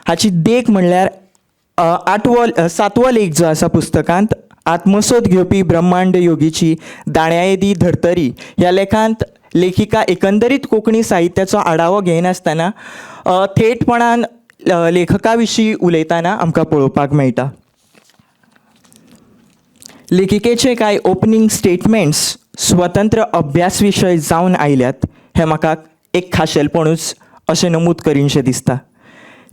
हाची देख म्हणल्यार 7वो लेख जो आसा पुस्तकांत आत्मसोद घेवपी ब्रह्मांड योगीची दाण्यायेदी धर्तरी ह्या लेखांत लेखिका एकंदरीत कोंकणी साहित्याचो आडावो घेयनासतना थेटपणान लेखका विशीं उलयतना आमकां पळोवपाक मेळटा. लेखिकेचे कांय ओपनिंग स्टेटमेंट्स स्वतंत्र अभ्यास विशय जावन आयल्यात हें म्हाका एक खाशेलपणूच अशें नमूद करीनशें दिसता.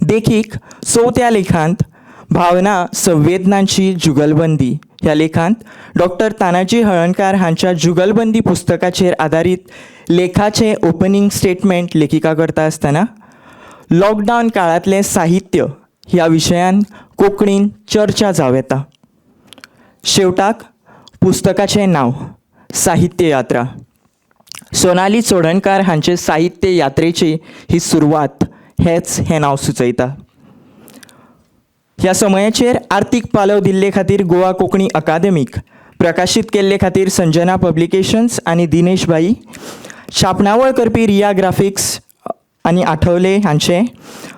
देखीक 4थ्या लेखांत भावना संवेदनांची जुगलबंदी ह्या लेखांत डॉक्टर तानाजी हळर्णकार हांच्या जुगलबंदी पुस्तकाचेर आदारीत लेखाचें ओपनिंग स्टेटमेंट लेखिका करता आसतना लॉकडावन काळांतलें साहित्य ह्या विशयान कोंकणीन चर्चा जावं येता. शेवटाक पुस्तकाचें नांव साहित्य यात्रा. सोनाली चोडणकार हांचे साहित्य यात्रेची ही सुरवात हें नांव सुचयता. ह्या समयाचेर आर्थीक पालव दिल्ले खातीर गोवा कोंकणी अकादेमीक, प्रकाशीत केल्ले खातीर संजना पब्लिकेशन्स आनी दिनेश भाई, छापणावळ करपी रिया ग्राफिक्स आनी आठवले हांचे,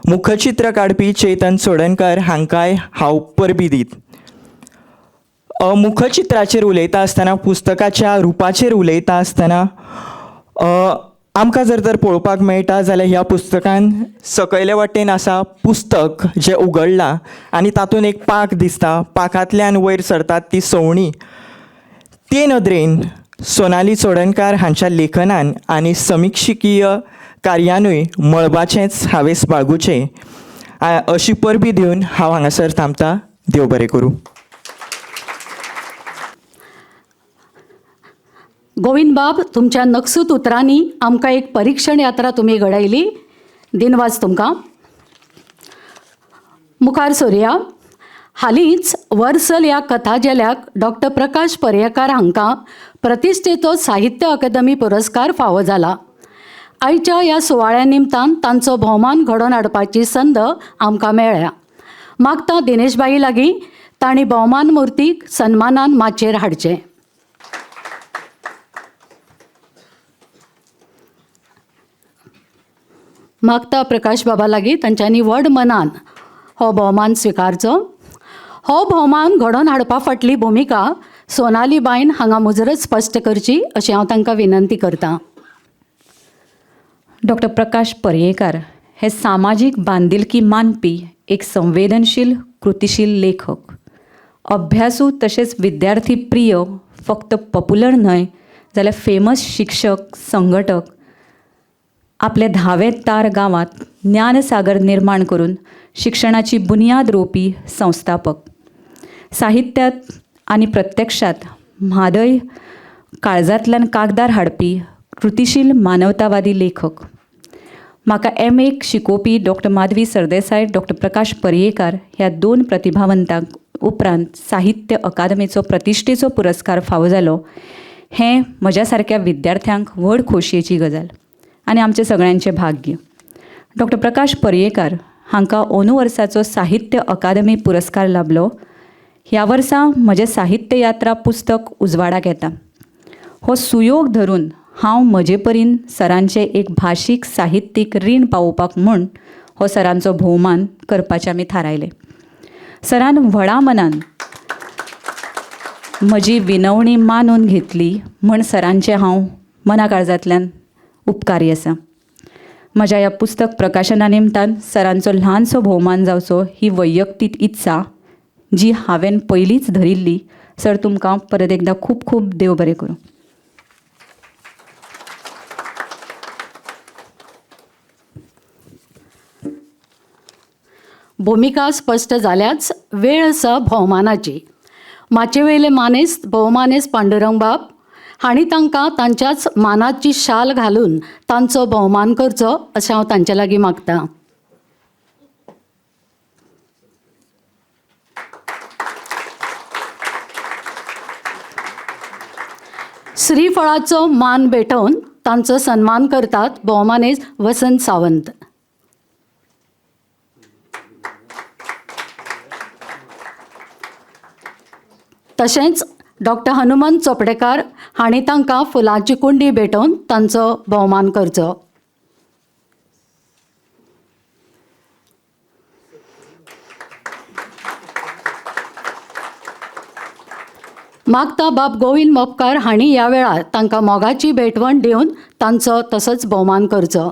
मुखचित्र काडपी चेतन चोडणकार हांकांय हांव परबी दीत. मुखचित्राचेर उलयता आसतना, पुस्तकाच्या रुपाचेर उलयता आसतना आमकां जर तर पळोवपाक मेळटा जाल्यार ह्या पुस्तकान सकयले वटेन आसा पुस्तक जें उगडलां आनी तातूंत एक पाक दिसता. पाकांतल्यान वयर सरतात ती सवणी. ते नदरेन सोनाली चोडणकार हांच्या लेखनान आनी समिक्षकीय कार्यानूय मळबाचेंच हावेस बाळगुचें अशी परबी दिवन हांव हांगासर थांबतां. देव बरें करूं. गोविंद बाब, तुमच्या नकसूत उतरांनी आमकां एक परीक्षण यात्रा तुमी घडयली. दिनवास तुमकां. मुखार सरुया. हालींच वर्सल ह्या कथाजेल्याक डॉक्टर प्रकाश पर्येकार हांकां प्रतिश्ठेचो साहित्य अकादमी पुरस्कार फावो जाला. आयच्या ह्या सुवाळ्या निमतान तांचो भोवमान घडोवन हाडपाची संद आमकां मेळ्ळ्या. मागता दिनेशबाई लागीं तांणी भोवमान मुर्तीक सन्मानान माचयेर हाडचें. मागता प्रकाश बाबा लागीं तांच्यांनी व्हड मनान हो भोवमान स्विकारचो. हो भोवमान घडोवन हाडपा फाटली भुमिका सोनाली बायन हांगा मुजरत स्पश्ट करची अशी हांव तांकां विनंती करतां. डॉक्टर प्रकाश पर्येकार हे सामाजीक बांदिलकी मानपी एक संवेदनशील कृतिशील लेखक. अभ्यासू तशेंच विद्यार्थी प्रिय फक्त पॉप्युलर न्हय जाल्यार फेमस शिक्षक संघटक. आपले धावे तार गांवांत ज्ञानसागर निर्माण करून शिक्षणाची बुनयाद रोवपी संस्थापक. साहित्यांत आनी प्रत्यक्षांत म्हादय काळजांतल्यान कागदार हाडपी कृतिशील मानवतावादी लेखक. म्हाका MA शिकोवपी डॉक्टर माधवी सरदेसाय, डॉक्टर प्रकाश पर्येकार ह्या 2 प्रतिभावंतांक उपरांत साहित्य अकादमीचो प्रतिश्ठेचो पुरस्कार फावो जालो हें म्हज्या सारक्या विद्यार्थ्यांक व्हड खोशयेची गजाल आनी आमचें सगळ्यांचें भाग्य. डॉक्टर प्रकाश पर्येकार हांकां अंदू वर्साचो साहित्य अकादमी पुरस्कार लाभलो. ह्या वर्सा म्हजें साहित्य यात्रा पुस्तक उजवाडाक येता. हो सुयोग धरून हांव म्हजे परीन सरांचें एक भाशीक साहित्यीक रीण पावोवपाक म्हूण हो सरांचो भोवमान करपाचें आमी थारायलें. सरान व्हडा मनान म्हजी विनवणी मानून घेतली म्हूण सरांचें हांव मना काळजांतल्यान उपकारी आसा. म्हज्या ह्या पुस्तक प्रकाशना निमतान सरांचो ल्हानसो भोवमान जावचो ही वैयक्तीक इत्सा जी हांवें पयलींच धरिल्ली. सर, तुमकां परत एकदां खूब खूब देव बरें करूं. भुमिका स्पश्ट जाल्याच वेळ आसा भोवमानाची. माचयेवेले मानेस्त भोवमानेस्त पांडुरंग बाब हांणी तांकां तांच्याच मानाची शाल घालून तांचो भोवमान करचो अशें हांव तांचे लागीं मागतां. श्रीफळाचो मान भेटोवन तांचो सन्मान करतात भोवमानेस्त वसंत सावंत. तशेंच डॉक्टर हनुमंत चोपडेकार हांणी तांकां फुलांची कुंडी भेटोवन तांचो भोवमान करचो. मागता बाब गोविंद मोपकार हांणी ह्या वेळार तांकां मोगाची भेटवण दिवन तांचो तसोच भोवमान करचो.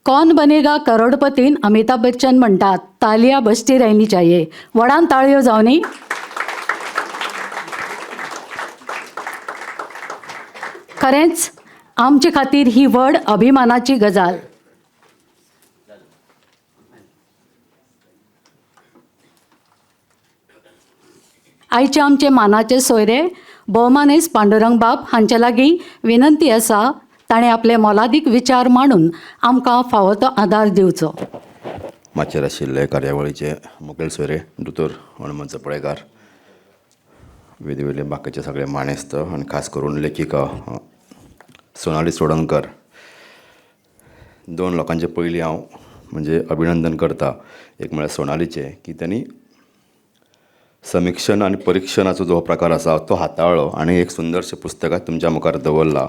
कौन बनेगा करोडपतीन अमिताभ बच्चन म्हणटात, तालिया बजती रहनी चाहिए. व्हडान ताळयो जावनी. खरेंच आमचे खातीर ही व्हड अभिमानाची गजाल. आयचे आमचे मानाचे सोयरे भोवमानेस्त पांडुरंग बाब हांचे लागीं विनंती आसा ताणें आपले मोलादीक विचार मांडून आमकां फावो तो आदार दिवचो. माचयेर आशिल्ले कार्यावळीचे मुखेल सोयरे दोतोर हनुमंत चोपडेकार, वेदेवेले बाकीचे सगळे मानेस्त आनी खास करून लेखिका सोनाली चोडणकर. 2 लोकांचे पयलीं हांव म्हणजे अभिनंदन करता. एक म्हळ्यार सोनालीचें की त्यांनी समीक्षण आनी परीक्षणाचो जो प्रकार आसा तो हाताळ्ळो आनी एक सुंदरशें पुस्तकां तुमच्या मुखार दवरलां.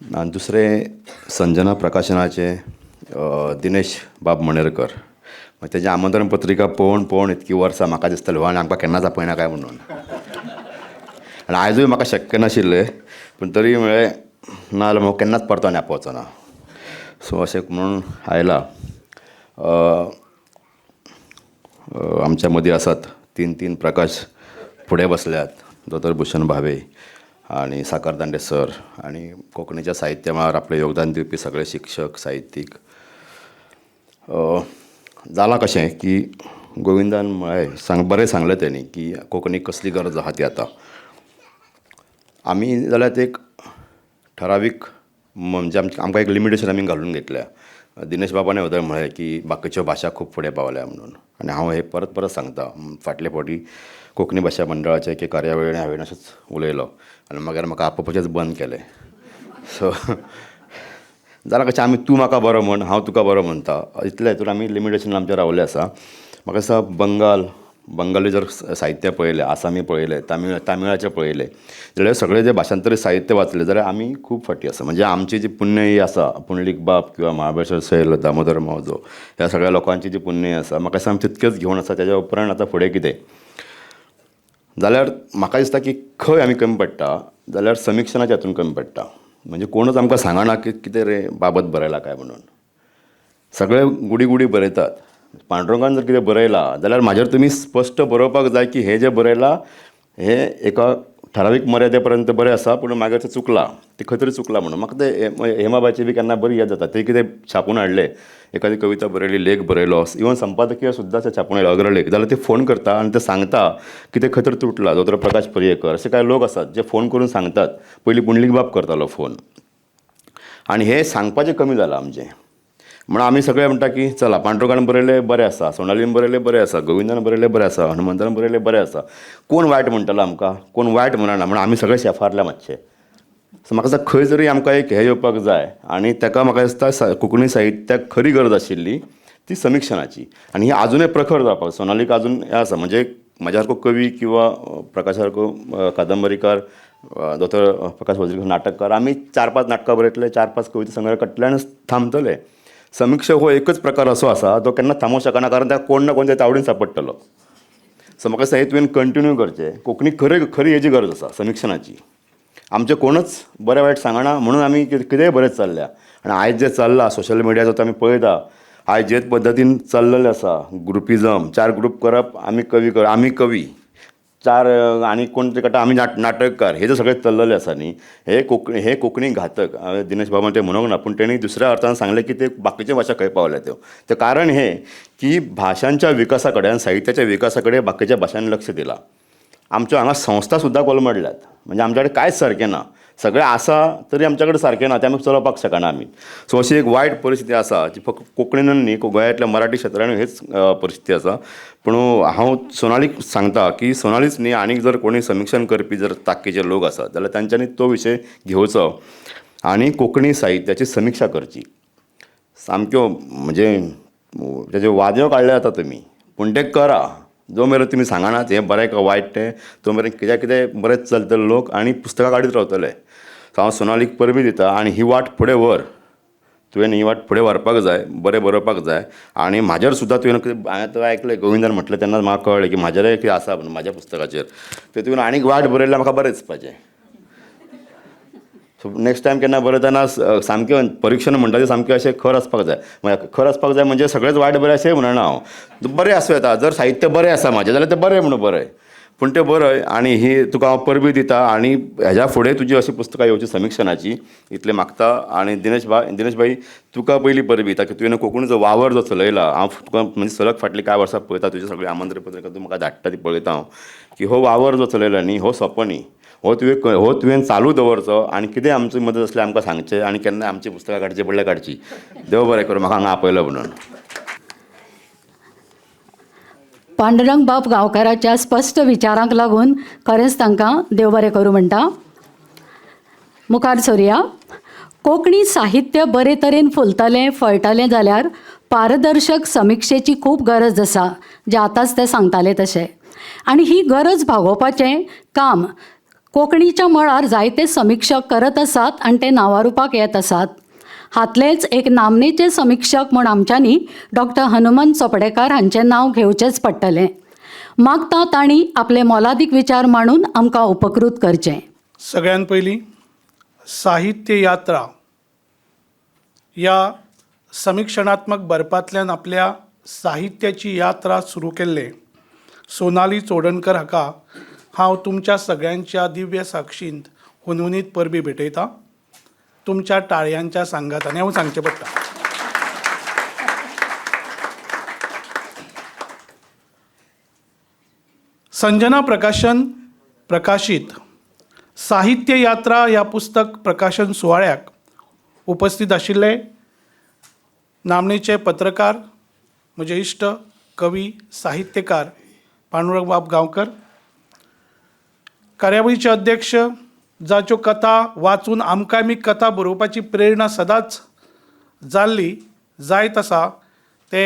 आनी दुसरें संजना प्रकाशनाचे दिनेश बाब मणेरकर. तेजें आमंत्रण पत्रिका पळोवन इतकीं वर्सां म्हाका दिसतालें आनी आमकां केन्नाच आपयना काय म्हणून. आनी आयजूय म्हाका शक्य नाशिल्लें, पूण तरी म्हळें ना जाल्यार म्हाका केन्नाच परतो आनी आपोवचो ना. सो अशें म्हणून आयला. आमच्या मदीं आसात 3 प्रकाश फुडें बसल्यात दोतोर भुशण भावे आणि साकारदांडे सर आणि कोंकणीच्या साहित्य मळार आपलें योगदान दिवपी सगळे शिक्षक साहित्यीक. जालां कशें की गोविंदान म्हळें बरें सांगलें तेणी की कोंकणीक कसली गरज आहा ती आतां. आमी जाल्यार एक ठरावीक म्हणजे आमकां एक लिमिटेशन आमी घालून घेतल्या. दिनेश बाबान उदय म्हळें की बाकीच्यो भाशा खूब फुडें पावल्या म्हणून, आनी हांव हे परत परत सांगता. फाटले फावटी कोंकणी भाशा मंडळाचे एके कार्यावळींनी हांवें अशेंच उलयलो आनी मागीर म्हाका आपोवपाचेंच बंद केलें. सो जाल्यार कशें आमी तूं म्हाका बरो म्हण हांव तुका बरो म्हणटा इतले हितून आमी लिमिटेशन आमचें रावलें आसा. म्हाका दिसता बंगाली जर साहित्य पळयलें, आसामी पळयलें, तामिळाचें पळयलें जाल्यार सगळे जे भाशांतरी साहित्य वाचलें जाल्यार आमी खूब फाटीं आसा. म्हणजे आमची जी पुण्यई आसा, पुंडलीक बाब किंवा महाबळेश्वर सैल, दामोदर मावजो ह्या सगळ्या लोकांची जी पुण्यई आसा म्हाका दिसता आमी तितकेच घेवन आसा. तेज्या उपरांत आतां फुडें कितें जाल्यार म्हाका दिसता की खंय आमी कमी पडटा जाल्यार समिक्षणाच्या हातून कमी पडटा. म्हणजे कोणूच आमकां सांगना की कितें रे बाबत बरयला काय म्हणून. सगळे गुडी बरयतात. पांडुरंगान जर कितें बरयलां जाल्यार म्हाजेर तुमी स्पश्ट बरोवपाक जाय की हे जें बरयलां हे एका ठरावीक मर्यादे पर्यंत बरें आसा पूण मागीर तें चुकलां, तें खंय तरी चुकलां म्हणून. म्हाका ते हेमाबाईची बी केन्ना बरी याद जाता. ते कितें छापून हाडले, एखादी कविता बरयली, लेख बरयलो, इवन संपादकीय सुद्दां ते छापून हाडले अग्रलेख, जाल्यार ते फोन करता आनी ते सांगता की ते खंय तरी तुटला. दोतोर प्रकाश पर्येकर असे कांय लोक आसात जे फोन करून सांगतात. पयलीं पुंडलीक बाब करतालो फोन. आनी हे सांगपाचें कमी जालां आमचें. म्हणून आमी सगळे म्हणटा की चला पांडुरंगान बरयलें बरें आसा, सोनालीन बरयलें बरें आसा, गोविंदान बरयलें बरें आसा, हनुमंतान बरयलें बरें आसा. कोण वायट म्हणटलो आमकां? कोण वायट म्हणना. म्हणून आमी सगळे शेफारले मातशे. सो म्हाका दिसता खंय जरी आमकां एक हे येवपाक जाय आनी ताका म्हाका दिसता कोंकणी साहित्याक खरी गरज आशिल्ली ती समिक्षणाची. आनी ही आजुनूय प्रखर जावपाक. सोनालीक आजून हे आसा म्हणजे म्हाज्या सारको कवी किंवा प्रकाशा सारको कादंबरीकार, दोतोर प्रकाश वज्रेकर नाटककार आमी 4-5 नाटकां बरयतले, 4-5 कविता संग्रह कट्टले आनी थांबतले. समीक्षक हो एकच प्रकार असो आसा तो केन्ना थांबूंक शकना, कारण त्या कोण ना कोण त्याच्या आवडीन सांपडटलो. सो म्हाका दिसता हे तुवें कंटिन्यू करचें. कोंकणी खरी हेजी गरज आसा समिक्षणाची. आमचें कोणूच बरें वायट सांगना म्हणून आमी कितेंय बरेंच चल्ल्या. आनी आयज जें चल्लां सोशल मिडियाचो तो आमी पळयता. आयज जे पद्दतीन चल्लेलें आसा ग्रुपिजम, 4 ग्रूप करप, आमी कवी 4 आनी कोण तरी आमी नाटककार, हे जे सगळें चल्लेलें आसा न्ही हे कोंकणी घातक. दिनेश बाबान तें म्हणूंक ना पूण तेणी दुसऱ्या अर्थान सांगलें की ते बाकीचे भाशा खंय पावल्या त्यो. तें कारण हें की भाशांच्या विकासा कडेन, साहित्याच्या विकासा कडेन बाकीच्या भाशांनी लक्ष दिलां. आमच्यो हांगा संस्था सुद्दां कोलमडल्यात. म्हणजे आमच्या कडेन कांयच सारकें ना. सगळें आसा तरी आमच्या कडेन सारकें ना, तें आमी चलोवपाक शकना आमी. सो अशी एक वायट परिस्थिती आसा जी फक्त कोंकणीन न्ही गोंयांतल्या मराठी क्षेत्रांनी हेच परिस्थिती आसा. पूण हांव सोनालीक सांगता की सोनालीच न्ही आनीक जर कोणी समिक्षण करपी जर ताकदीचे लोक आसात जाल्यार तांच्यांनी तो विशय घेवचो आनी कोंकणी साहित्याची समिक्षा करची. सामक्यो म्हणजे तेजे वाद्यो काडले जाता तुमी पूण तें करा. जो मेरेन तुमी सांगनात हें बरें का वायट तें, तो मेरेन कितें बरेंच चलतले लोक आनी पुस्तकां काडीत रावतले. सो हांव सोनालीक परबी दिता आनी ही वाट फुडें व्हर. तुवें ही वाट फुडें व्हरपाक जाय, बरें बरोवपाक जाय. आनी म्हाजेर सुद्दां तुवें हांवें आयकलें गोविंदान म्हटलें तेन्ना म्हाका कळ्ळें की म्हाजेरय कितें आसा म्हणून म्हाज्या पुस्तकाचेर. ते तुवें आनीक वाट बरयल्यार म्हाका बरें दिसपाचें. सो नेक्स्ट टायम केन्ना बरयतना सामकें परीक्षण म्हणटा तें सामकें अशें खर आसपाक जाय. खर आसपाक जाय म्हणजे सगळेंच वायट बरें अशें म्हणना हांव. बरें आसूं येता. जर साहित्य बरें आसा म्हाजें जाल्यार तें बरें म्हणून बरें. पूण तें बरय आनी ही तुका हांव परबी दिता आनी हेज्या फुडें तुजी अशी पुस्तकां येवची समिक्षणाची इतलें मागता. आनी दिनेश भाई तुका पयलीं परबी दिता की तुवें कोंकणीचो वावर जो चलयला. हांव तुका म्हणजे सलग फाटलीं कांय वर्सां पळयता तुजी सगळीं आमंत्रण पत्रिका तूं म्हाका धाडटा ती पळयता हांव की हो वावर जो चलयला न्ही हो सोंपो न्ही. हो तुवें चालू दवरचो आनी कितें आमची मदत आसल्यार आमकां सांगचें आनी केन्ना आमची पुस्तकां काडची पडल्यार काडची. देव बरें करूं म्हाका हांगा आपयलो म्हणून. पांडुरंग बाब गांवकाराच्या स्पश्ट विचारांक लागून खरेंच तांकां देव बरें करूं म्हणटा. मुखार सरुया. कोंकणी साहित्य बरे तरेन फुलतलें फळटलें जाल्यार पारदर्शक समिक्षेची खूब गरज आसा, जें आतांच ते सांगताले तशें. आनी ही गरज भागोवपाचें काम कोंकणीच्या मळार जायते समिक्षक करत आसात आनी ते नांवारूपाक येत आसात. हातलेच एक नामनेचे समिक्षक म्हूण आमच्यांनी डॉक्टर हनुमंत चोपडेकार हांचें नांव घेवचेंच पडटलें. मागता तांणी आपले मोलादीक विचार मांडून आमकां उपकृत करचें. सगळ्यात पयलीं साहित्य यात्रा या समीक्षणात्मक बरपांतल्यान आपल्या साहित्याची यात्रा सुरू केल्ले सोनाली चोडणकर हाका हांव तुमच्या सगळ्यांच्या दिव्य साक्षींत हुनहुनीत परबी भेटयतां तुमच्या टाळयांच्या सांगातांनी हांव सांगचें पडटा. संजना प्रकाशन प्रकाशीत साहित्य यात्रा ह्या पुस्तक प्रकाशन सुवाळ्याक उपस्थित आशिल्ले नामनेचे पत्रकार, म्हजे इश्ट कवी साहित्यकार पांडुरंग बाब गांवकर, कार्यावळीचे अध्यक्ष, जाच्यो कथा वाचून आमकां आमी कथा बरोवपाची प्रेरणा सदांच जाल्ली जायत आसा ते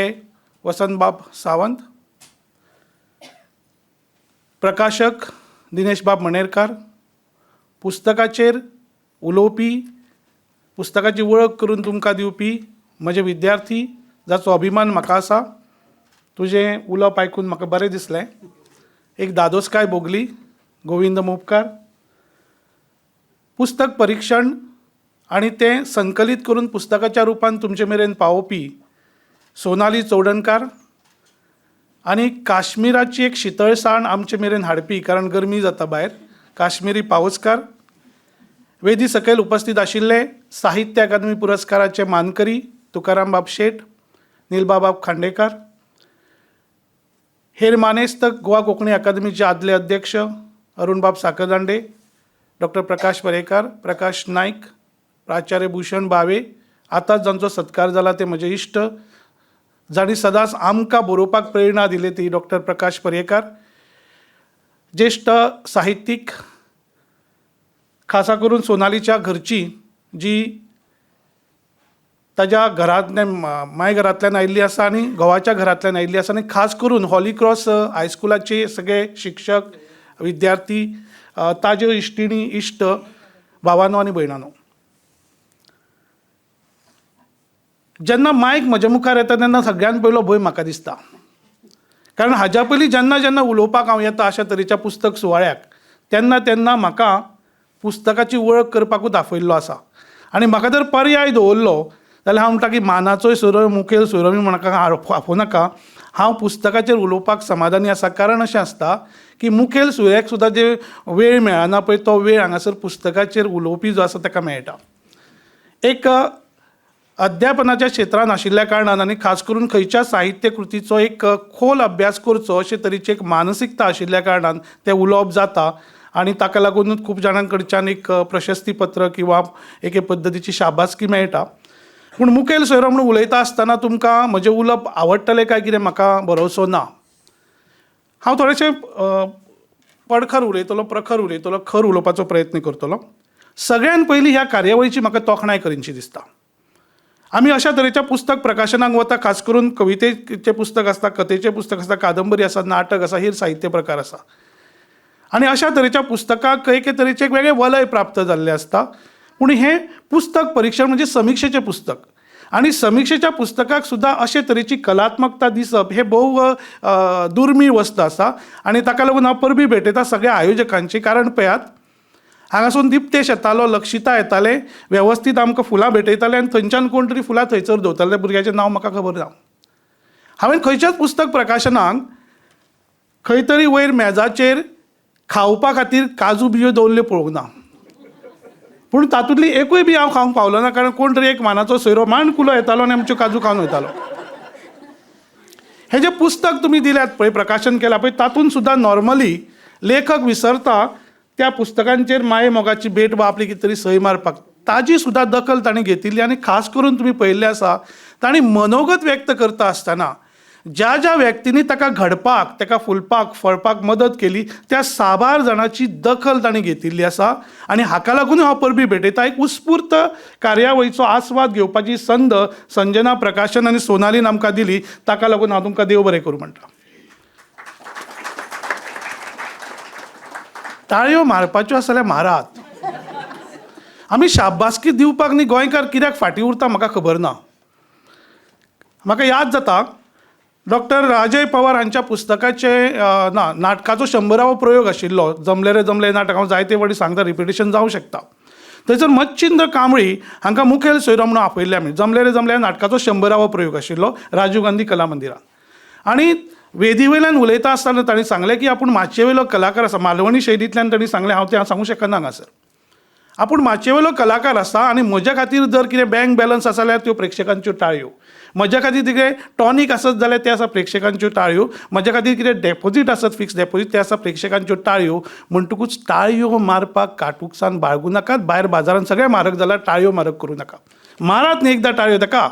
वसंत बाब सावंत, प्रकाशक दिनेश बाब मणेरकार, पुस्तकाचेर उलोवपी, पुस्तकाची वळख करून तुमकां दिवपी म्हजे विद्यार्थी, जाचो अभिमान म्हाका आसा. तुजें उलोवप आयकून म्हाका बरें दिसलें. एक दादोसकाय भोगली, गोविंद मोपकार, पुस्तक परीक्षण आनी तें संकलीत करून पुस्तकाच्या रुपान तुमचे मेरेन पावोवपी सोनाली चौडणकार, आनी काश्मीराची एक शितळसाण आमचे मेरेन हाडपी, कारण गरमी जाता भायर, काश्मीरी पावसकार. वेदी सकयल उपस्थित आशिल्ले साहित्य अकादमी पुरस्काराचे मानकरी तुकाराम बाब शेट, निलबाब खांडेकर, हेर मानेस्त गोवा कोंकणी अकादमीचे आदले अध्यक्ष अरुण बाब साकरदांडे, डॉक्टर प्रकाश परेकार, प्रकाश नायक, प्राचार्य भूषण भावे, आतांच जांचो सत्कार जाला ते म्हजे इश्ट, जाणी सदांच आमकां बरोवपाक प्रेरणा दिली ती डॉक्टर प्रकाश पर्येकार, ज्येश्ठ साहित्यीक, खासा करून सोनालीच्या घरची जी ताज्या घरांतल्यान मायघरांतल्यान आयिल्ली आसा आनी घोवाच्या घरांतल्यान आयिल्ली आसा, आनी खास करून हॉली क्रॉस हायस्कुलाचे सगळे शिक्षक, विद्यार्थी, ताज्यो इश्टिणी, इश्ट भावांनो आनी भयणांनो, जेन्ना मायक म्हज्या मुखार येता तेन्ना सगळ्यान पयलो भंय म्हाका दिसता. कारण हाज्या पयलीं जेन्ना जेन्ना उलोवपाक हांव येता अशा तरेच्या पुस्तक सुवाळ्याक तेन्ना तेन्ना म्हाका पुस्तकाची वळख करपाकूच आफयल्लो आसा. आनी म्हाका जर पर्याय दवरलो जाल्यार हांव म्हणटा की मानाचोय सोयरो मुखेल सोयरो म्हाका आफोवं नाका, हांव पुस्तकाचेर उलोवपाक समाधानी आसा. कारण अशें आसता की मुखेल सोयऱ्याक सुद्दां जे वेळ मेळना पळय तो वेळ हांगासर पुस्तकाचेर उलोवपी जो आसा ताका मेळटा. एक अध्यापनाच्या क्षेत्रांत आशिल्ल्या कारणान आनी खास करून खंयच्या साहित्य कृतीचो एक खोल अभ्यास करचो अशे तरेची एक मानसिकता आशिल्ल्या कारणान तें उलोवप जाता. आनी ताका लागूनच खूब जाणां कडच्यान एक प्रशस्ती पत्र किंवा एके पद्दतीची शाबासकी मेळटा. पूण मुखेल सोयरो म्हणून उलयता आसतना तुमकां म्हजें उलोवप आवडटलें काय कितें म्हाका भरोसो ना. हांव थोडेशें पडखर उलयतलो, प्रखर उलयतलो, खर उलोवपाचो प्रयत्न करतलो. सगळ्यान पयलीं ह्या कार्यावळीची म्हाका तोखणाय करिनशी दिसता. आमी अशा तरेच्या पुस्तक प्रकाशनाक वता, खास करून कवितेचें पुस्तक आसता, कथेचें पुस्तक आसता, कादंबरी आसा, नाटक आसा, हेर साहित्य प्रकार आसा. आनी अशा तरेच्या पुस्तकाक एके तरेचें एक वेगळें वलय प्राप्त जाल्लें आसता. पूण हें पुस्तक परीक्षण म्हणजे समिक्षेचें पुस्तक, आनी समिक्षेच्या पुस्तकाक सुद्दां अशे तरेची कलात्मकता दिसप हें भोव दुर्मीळ वस्त आसा. आनी ताका लागून हांव परबी भेटयता सगळ्या आयोजकांची. कारण पळयात, हांगासून दिप्तेश येतालो, लक्षिता येताले, वेवस्थीत आमकां फुलां भेटयताले आनी थंयच्यान कोण तरी फुलां थंयसर दवरताले. त्या भुरग्याचें नांव म्हाका खबर ना. हांवें खंयच्याच पुस्तक प्रकाशनाक खंय तरी वयर मेजाचेर खावपा खातीर काजू बियो दवरल्यो पळोवंक ना. पूण तातूंतली एकूय बी हांव खावंक पावलो ना, कारण कोण तरी एक मानाचो सोयरो माणकुलो येतालो आनी आमच्यो काजू खावन वयतालो. हें जें पुस्तक तुमी दिल्यात पळय, प्रकाशन केलां पळय, तातूंत सुद्दां नॉर्मली लेखक विसरता त्या पुस्तकांचेर माये मोगाची भेट वा आपली कितें तरी सय मारपाक. ताजी सुद्दां दखल ताणें घेतिल्ली. आनी खास करून तुमी पळयल्लें आसा ताणें मनोगत व्यक्त करता आसतना ज्या ज्या व्यक्तींनी ताका घडपाक, ताका फुलपाक, फळपाक मदत केली त्या साबार जाणांची दखल ताणें घेतिल्ली आसा. आनी हाका लागून हांव परबी भेटयता. एक उत्स्फूर्त कार्यावळीचो आस्वाद घेवपाची संद संजना प्रकाशन आनी सोनालीन आमकां दिली. ताका लागून हांव तुमकां देव बरें करूं म्हणटा. ताळयो मारपाच्यो आसा जाल्यार मारात. आमी शाबासकी दिवपाक न्ही गोंयकार कित्याक फाटीं उरता म्हाका खबर ना. म्हाका याद जाता डॉक्टर राजय पवार हांच्या पुस्तकाचे नाटकाचो 100वा प्रयोग आशिल्लो. जमले रे जमले नाटक हांव जायते फावटी सांगता, रिपिटेशन जावं शकता. थंयसर मच्छिंद्र कांबळी हांकां मुखेल सोयरो म्हणून आपयल्ले आमी. जमले रे जमले नाटकाचो 100वा प्रयोग आशिल्लो राजीव गांधी कला मंदिरांत. आनी वेदी वयल्यान उलयता आसतना तांणी सांगलें की आपूण माचये वयलो कलाकार आसा. मालवणी शैलींतल्यान तांणी सांगलें, हांव तें सांगूं शकना हांगासर. आपूण माचये वयलो कलाकार आसा आनी म्हज्या खातीर जर कितें बँक बॅलन्स आसा जाल्यार त्यो प्रेक्षकांच्यो ताळयो. म्हज्या खातीर कितें टॉनीक आसत जाल्यार ते आसा प्रेक्षकांच्यो ताळयो. म्हज्या खातीर कितें डेपॉझीट आसत, फिक्स डेपॉझीट, ते आसा प्रेक्षकांच्यो ताळयो. म्हणटकूच ताळयो मारपाक काटूकसान बाळगूं नाकात. भायर बाजारांत सगळें म्हारग जाल्यार ताळयो म्हारग करूं नाका. मारात न्ही एकदां ताळयो ताका.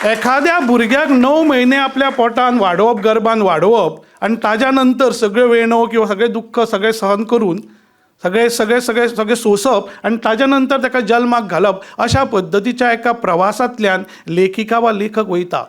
एखाद्या भुरग्याक 9 म्हयने आपल्या पोटान वाडोवप, गर्भान वाडोवप आनी ताज्या नंतर सगळे वेणो किंवा सगळें दुख्ख सगळें सहन करून सगळें सोंसप आनी ताज्या नंतर ताका जल्माक घालप, अशा पद्दतीच्या एका प्रवासांतल्यान लेखिका वा लेखक वयता.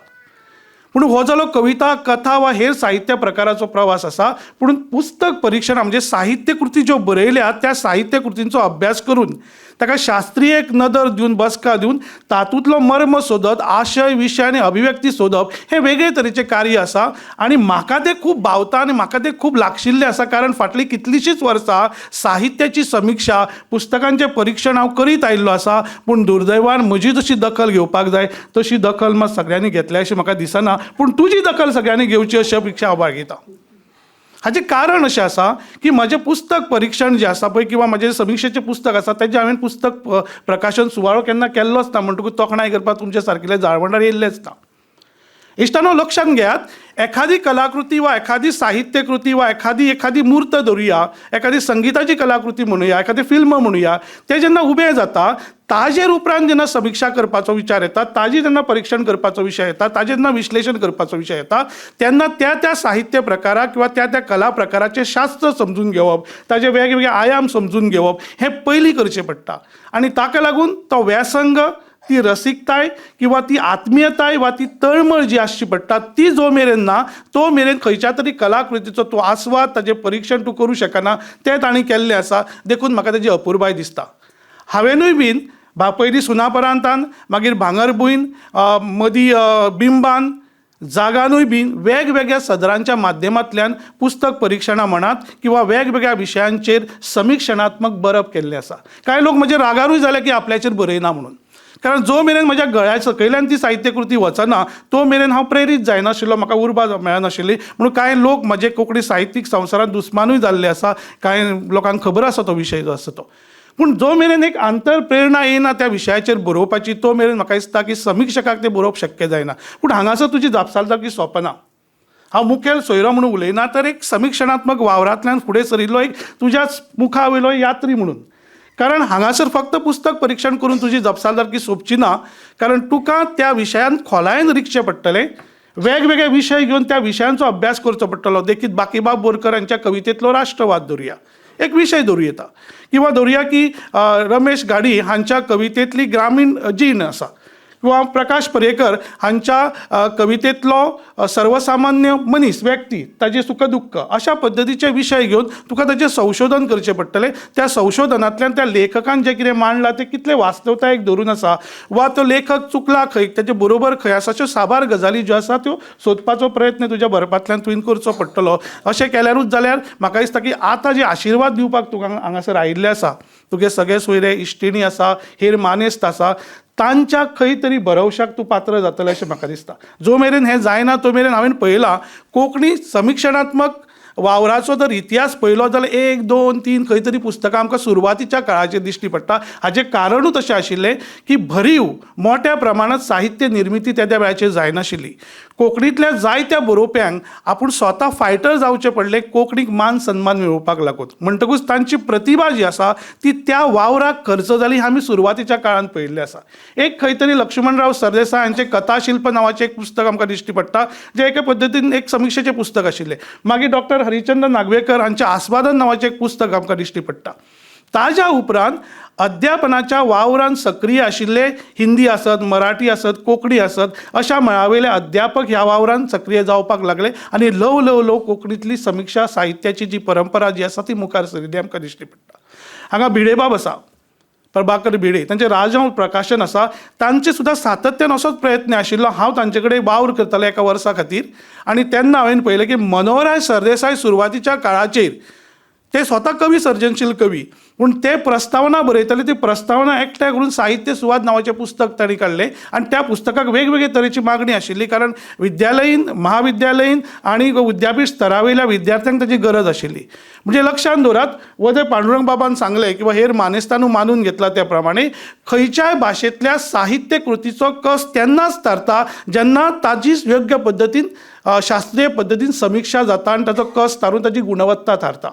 पूण हो जालो कविता, कथा वा हेर साहित्य प्रकाराचो प्रवास आसा. पूण पुस्तक परीक्षण म्हणजे साहित्य कृती ज्यो बरयल्यात त्या साहित्य कृतींचो अभ्यास करून ताका शास्त्रीय एक नदर दिवन, बसका दिवन तातूंतलो मर्म सोदत, आशय, विशय आनी अभिव्यक्ती सोदप हें वेगळे तरेचें कार्य आसा. आनी म्हाका तें खूब भावता आनी म्हाका तें खूब लागशिल्लें आसा. कारण फाटलीं कितलींशींच वर्सां साहित्याची समिक्षा, पुस्तकांचें परीक्षण हांव करीत आयिल्लो आसा. पूण दुर्दैवान म्हजी जशी दखल घेवपाक जाय तशी दखल मात सगळ्यांनी घेतल्या अशें म्हाका दिसना. पूण तुजी दखल सगळ्यांनी घेवची अशी अपेक्षा हांव बाळगितां. हाचें कारण अशें आसा की म्हजें पुस्तक परीक्षण जें आसा पळय किंवा म्हजें समिक्षेचें पुस्तक आसा तेजें हांवें पुस्तक प्रकाशन सुवाळो केन्ना केल्लोच ना. म्हणटकूच तोखणाय करपाक तुमचे सारकिल्ले जाळवणारे येयल्लेच ना. इश्टानो, लक्षात घेयात, एखादी कलाकृती वा एखादी साहित्य कृती वा एखादी मूर्त धरुया, एखादी संगीताची कलाकृती म्हणुया, एखादी फिल्म म्हणुया, तें जेन्ना उबें जाता ताजेर उपरांत जेन्ना समिक्षा करपाचो विचार येता, ताजी जेन्ना परीक्षण करपाचो विशय येता, ताजें जेन्ना विश्लेशण करपाचो विशय येता, तेन्ना त्या साहित्य प्रकाराक किंवा त्या कला प्रकाराचें शास्त्र समजून घेवप, ताजे वेगवेगळे आयाम समजून घेवप हें पयलीं करचें पडटा. आनी ताका लागून तो व्यासंग, ती रसिकताय किंवा ती आत्मीयताय वा ती तळमळ जी आसची पडटा ती जो मेरेन ना, तो मेरेन खंयच्या तरी कलाकृतीचो तूं आस्वाद, ताजें परीक्षण तूं करूं शकना. तें तांणी केल्लें आसा. देखून म्हाका तेजी अपुरबाय दिसता. हांवेनूय बीन पयलीं सुनापरान्तान, मागीर भांगरभूंयन, मदीं बिंबान, जागानूय बीन वेगवेगळ्या सदरांच्या माध्यमांतल्यान पुस्तक परीक्षणां म्हणात किंवा वेगवेगळ्या विशयांचेर समीक्षणात्मक बरप केल्लें आसा. कांय लोक म्हजे रागारूय जाले की आपल्याचेर बरयना म्हणून. कारण जो मेरेन म्हज्या गळ्या सकयल्यान ती साहित्य कृती वचना तो मेरेन हांव प्रेरीत जायनाशिल्लो, म्हाका उर्बा मेळनाशिल्ली. म्हणून कांय लोक म्हजे कोंकणी साहित्यीक संवसारांत दुस्मानूय जाल्ले आसा. कांय लोकांक खबर आसा तो विशय जो आसा तो. पूण जो मेरेन एक आंतर प्रेरणा येना त्या विशयाचेर बरोवपाची, तो मेरेन म्हाका दिसता की समीक्षकाक तें बरोवप शक्य जायना. पूण हांगासर तुजी जापसालदारकी सोंपना. हांव मुखेल सोयरो म्हणून उलयना, तर एक समीक्षणात्मक वावरांतल्यान फुडें सरिल्लो एक तुज्याच मुखा वयलो यात्री म्हणून. कारण हांगासर फक्त पुस्तक परीक्षण करून तुजी जपसालदारकी सोंपची ना. कारण तुका त्या विशयान खोलायेन रिकचें पडटलें. वेगवेगळे विशय घेवन त्या विशयांचो अभ्यास करचो पडटलो. देखीक बाकीबाब बोरकर हांच्या कवितेंतलो राष्ट्रवाद धरुया, एक विशय धरूं येता. किंवा धरुया की रमेश घाडी हांच्या कवितेंतली ग्रामीण जीण आसा, किंवा प्रकाश पर्येकर हांच्या कवितेंतलो सर्वसामान्य मनीस, व्यक्ती, ताजे सुख दुख्ख, अशा पद्दतीचे विशय घेवन तुका ताचें संशोधन करचें पडटलें. त्या संशोधनांतल्यान त्या लेखकान जें कितें मांडलां तें कितलें वास्तवतायेक धरून आसा, वा तो लेखक चुकला खंय, ताचे बरोबर खंय आसा, अश्यो साबार गजाली ज्यो आसा त्यो सोदपाचो प्रयत्न तुज्या बरपांतल्यान तुवें करचो पडटलो. अशें केल्यारूच जाल्यार म्हाका दिसता की आतां जे आशिर्वाद दिवपाक तुका हांगासर आयिल्ले आसा, तुगे सगळे सोयरे इश्टिणी आसा, हेर मानेस्त आसा, तांच्या खंय तरी भरवशाक तूं पात्र जातलें अशें म्हाका दिसता. जो मेरेन हें जायना तो मेरेन हांवें पळयलां कोंकणी समीक्षणात्मक वावराचो जर इतिहास पळयलो जाल्यार 1, 2, 3 खंय तरी पुस्तकां आमकां सुरवातीच्या काळाचेर दिश्टी पडटा. हाचें कारणूच अशें आशिल्लें की भरीव मोठ्या प्रमाणांत साहित्य निर्मिती त्या वेळाचेर जायनाशिल्ली. कोंकणींतल्या जायत्या बरोवप्यांक आपूण स्वता फायटर जावचें पडलें कोंकणीक मान सन्मान मेळोवपाक लागून. म्हणटकूच तांची प्रतिभा जी आसा ती त्या वावराक खर्च जाली आमी सुरवातीच्या काळांत पळयल्लें आसा. एक खंय तरी लक्ष्मणराव सरदेसाय हांचें कथाशिल्प नांवाचें एक पुस्तक आमकां दिश्टी पडटा, जें एके पद्दतीन एक समीक्षेचें पुस्तक आशिल्लें. मागीर डॉक्टर हरिचंद्र नागवेकर हांचें आस्वादन नांवाचें एक पुस्तक आमकां दिश्टी पडटा. ताज्या उपरांत अध्यापनाच्या वावरांत सक्रीय आशिल्ले हिंदी आसत, मराठी आसत, कोंकणी आसत, अशा मळावेले अध्यापक ह्या वावरांत सक्रीय जावपाक लागले आनी ल्हव ल्हव कोंकणींतली समीक्षा साहित्याची जी परंपरा जी आसा ती मुखार सरिल्ली आमकां दिश्टी पडटा. हांगा भिडेबाब आसा, प्रभाकर भिडे, तांचें राजहंस प्रकाशन आसा, तांचे सुद्दां सातत्यान असोच प्रयत्न आशिल्लो. हांव तांचे कडेन वावर करतालो एका वर्सा खातीर, आनी तेन्ना हांवें पळयलें की मनोहरराय सरदेसाय सुरवातीच्या काळाचेर ते स्वता कवी, सर्जनशील कवी, पूण ते प्रस्तावना बरयताले, ती प्रस्तावना एकठांय करून साहित्य सुवाद नांवाचें पुस्तक तांणी काडलें आणि त्या पुस्तकाक वेगवेगळे तरेची मागणी आशिल्ली, कारण विद्यालयीन, महाविद्यालयीन आणि विद्यापीठ स्तरावयल्या विद्यार्थ्यांक ताची गरज आशिल्ली. म्हणजे लक्षांत दवरात, वदय पांडुरंग बाबान सांगलें किंवा हेर मानेस्तानू मानून घेतला त्या प्रमाणे खंयच्याय भाशेंतल्या साहित्य कृतीचो कस तेन्नाच थारता जेन्ना ताजी योग्य पद्दतीन शास्त्रीय पद्दतीन समीक्षा जाता आणि ताचो कस थारून ताची गुणवत्ता थारता.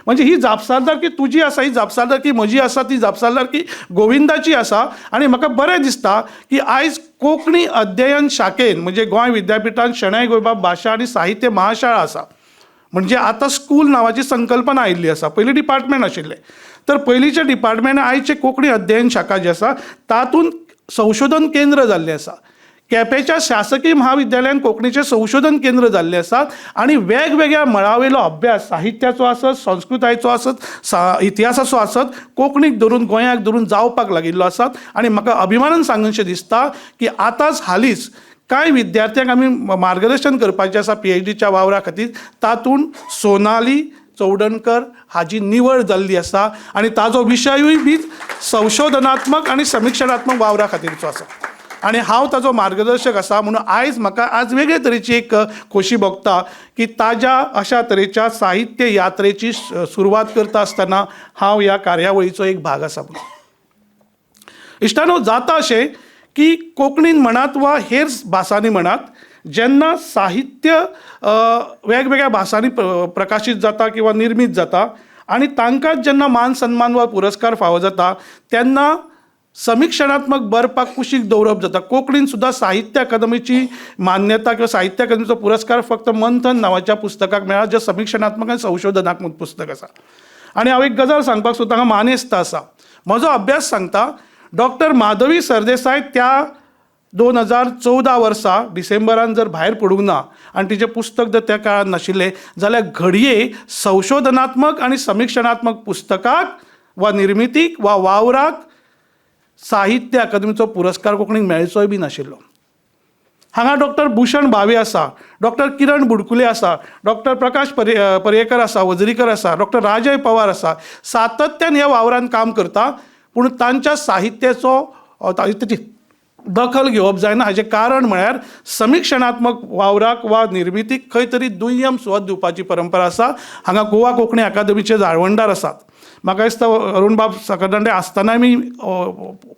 म्हणजे ही जापसालदारकी तुजी आसा, ही जापसालदारकी म्हजी आसा, ती जापसालदारकी गोविंदाची आसा. आणि म्हाका बरें दिसता की आयज कोंकणी अध्ययन शाखेन म्हणजे गोंय विद्यापीठान शणै गोंयबाब भाशा आनी साहित्य महाशाळा आसा. म्हणजे आतां स्कूल नांवाची संकल्पना आयिल्ली आसा. पयलीं डिपार्टमेंट आशिल्ले, तर पयलींचे डिपार्टमेंट आयचे कोंकणी अध्ययन शाखा जी आसा तातूंत संशोधन केंद्र जाल्लें आसा. केपेंच्या शासकीय महाविद्यालयान कोंकणीचें संशोधन केंद्र जाल्लें आसात आनी वेगवेगळ्या मळावेलो अभ्यास साहित्याचो आसत, संस्कृतायेचो आसत, इतिहासाचो आसत, कोंकणीक धरून, गोंयाक धरून जावपाक लागिल्लो आसात. आनी म्हाका अभिमानान सांगनशें दिसता की आतांच हालींच कांय विद्यार्थ्यांक आमी मार्गदर्शन करपाचें आसा PhDच्या वावरा खातीर. तातूंत सोनाली चौडणकर हाजी निवड जाल्ली आसा आनी ताजो विशयूय बी संशोधनात्मक आनी समीक्षणात्मक वावरा खातीरचो आसा. आणि हांव ताजो मार्गदर्शक आसा म्हणून आयज म्हाका आज वेगळे तरेची एक खोशी भोगता की ताज्या अशा तरेच्या साहित्य यात्रेची सुरवात करता आसतना हांव ह्या कार्यावळीचो एक भाग आसा. इश्टानो, जाता अशें की कोंकणीन म्हणात वा हेर भासांनी म्हणात, जेन्ना साहित्य वेगवेगळ्या भासांनी प्रकाशीत जाता किंवा निर्मीत जाता आणि तांकांच जेन्ना मान सन्मान वा पुरस्कार फावो जाता तेन्ना समीक्षणात्मक बरपाक कुशीक दवरप जाता. कोंकणीन सुद्दां साहित्य अकादमीची मान्यता किंवा साहित्य अकादमीचो पुरस्कार फक्त मंथन नांवाच्या पुस्तकाक मेळ्ळा, जे समीक्षणात्मक आनी संशोधनात्मक पुस्तक आसा. आनी हांव एक गजाल सांगपाक सोदता, हांगा मानेस्त आसा. म्हजो अभ्यास सांगता डॉक्टर माधवी सरदेसाय त्या 2014 वर्सा डिसेंबरान जर भायर पडूंक ना आनी तिचें पुस्तक जर त्या काळात नाशिल्लें जाल्यार घडये संशोधनात्मक आनी समीक्षणात्मक पुस्तकाक वा निर्मितीक वा वावराक साहित्य अकादमीचो पुरस्कार कोंकणीक मेळचोय बी नाशिल्लो. हांगा डॉक्टर भूषण भावे आसा, डॉक्टर किरण बुडकुले आसा, डॉक्टर प्रकाश पर्येकर आसा, वजरीकर आसा, डॉक्टर राजय पवार आसा, सातत्यान ह्या वावरान काम करता. पूण तांच्या साहित्याचो ताची दखल घेवप जायना. हाचें कारण म्हळ्यार समीक्षणात्मक वावराक वा निर्मितीक खंय तरी दुय्यम सुवात दिवपाची परंपरा आसा. हांगा गोवा कोंकणी अकादमीचे जाळवणदार आसात. म्हाका दिसता अरुण बाब सकरदंडे आसतनाय मी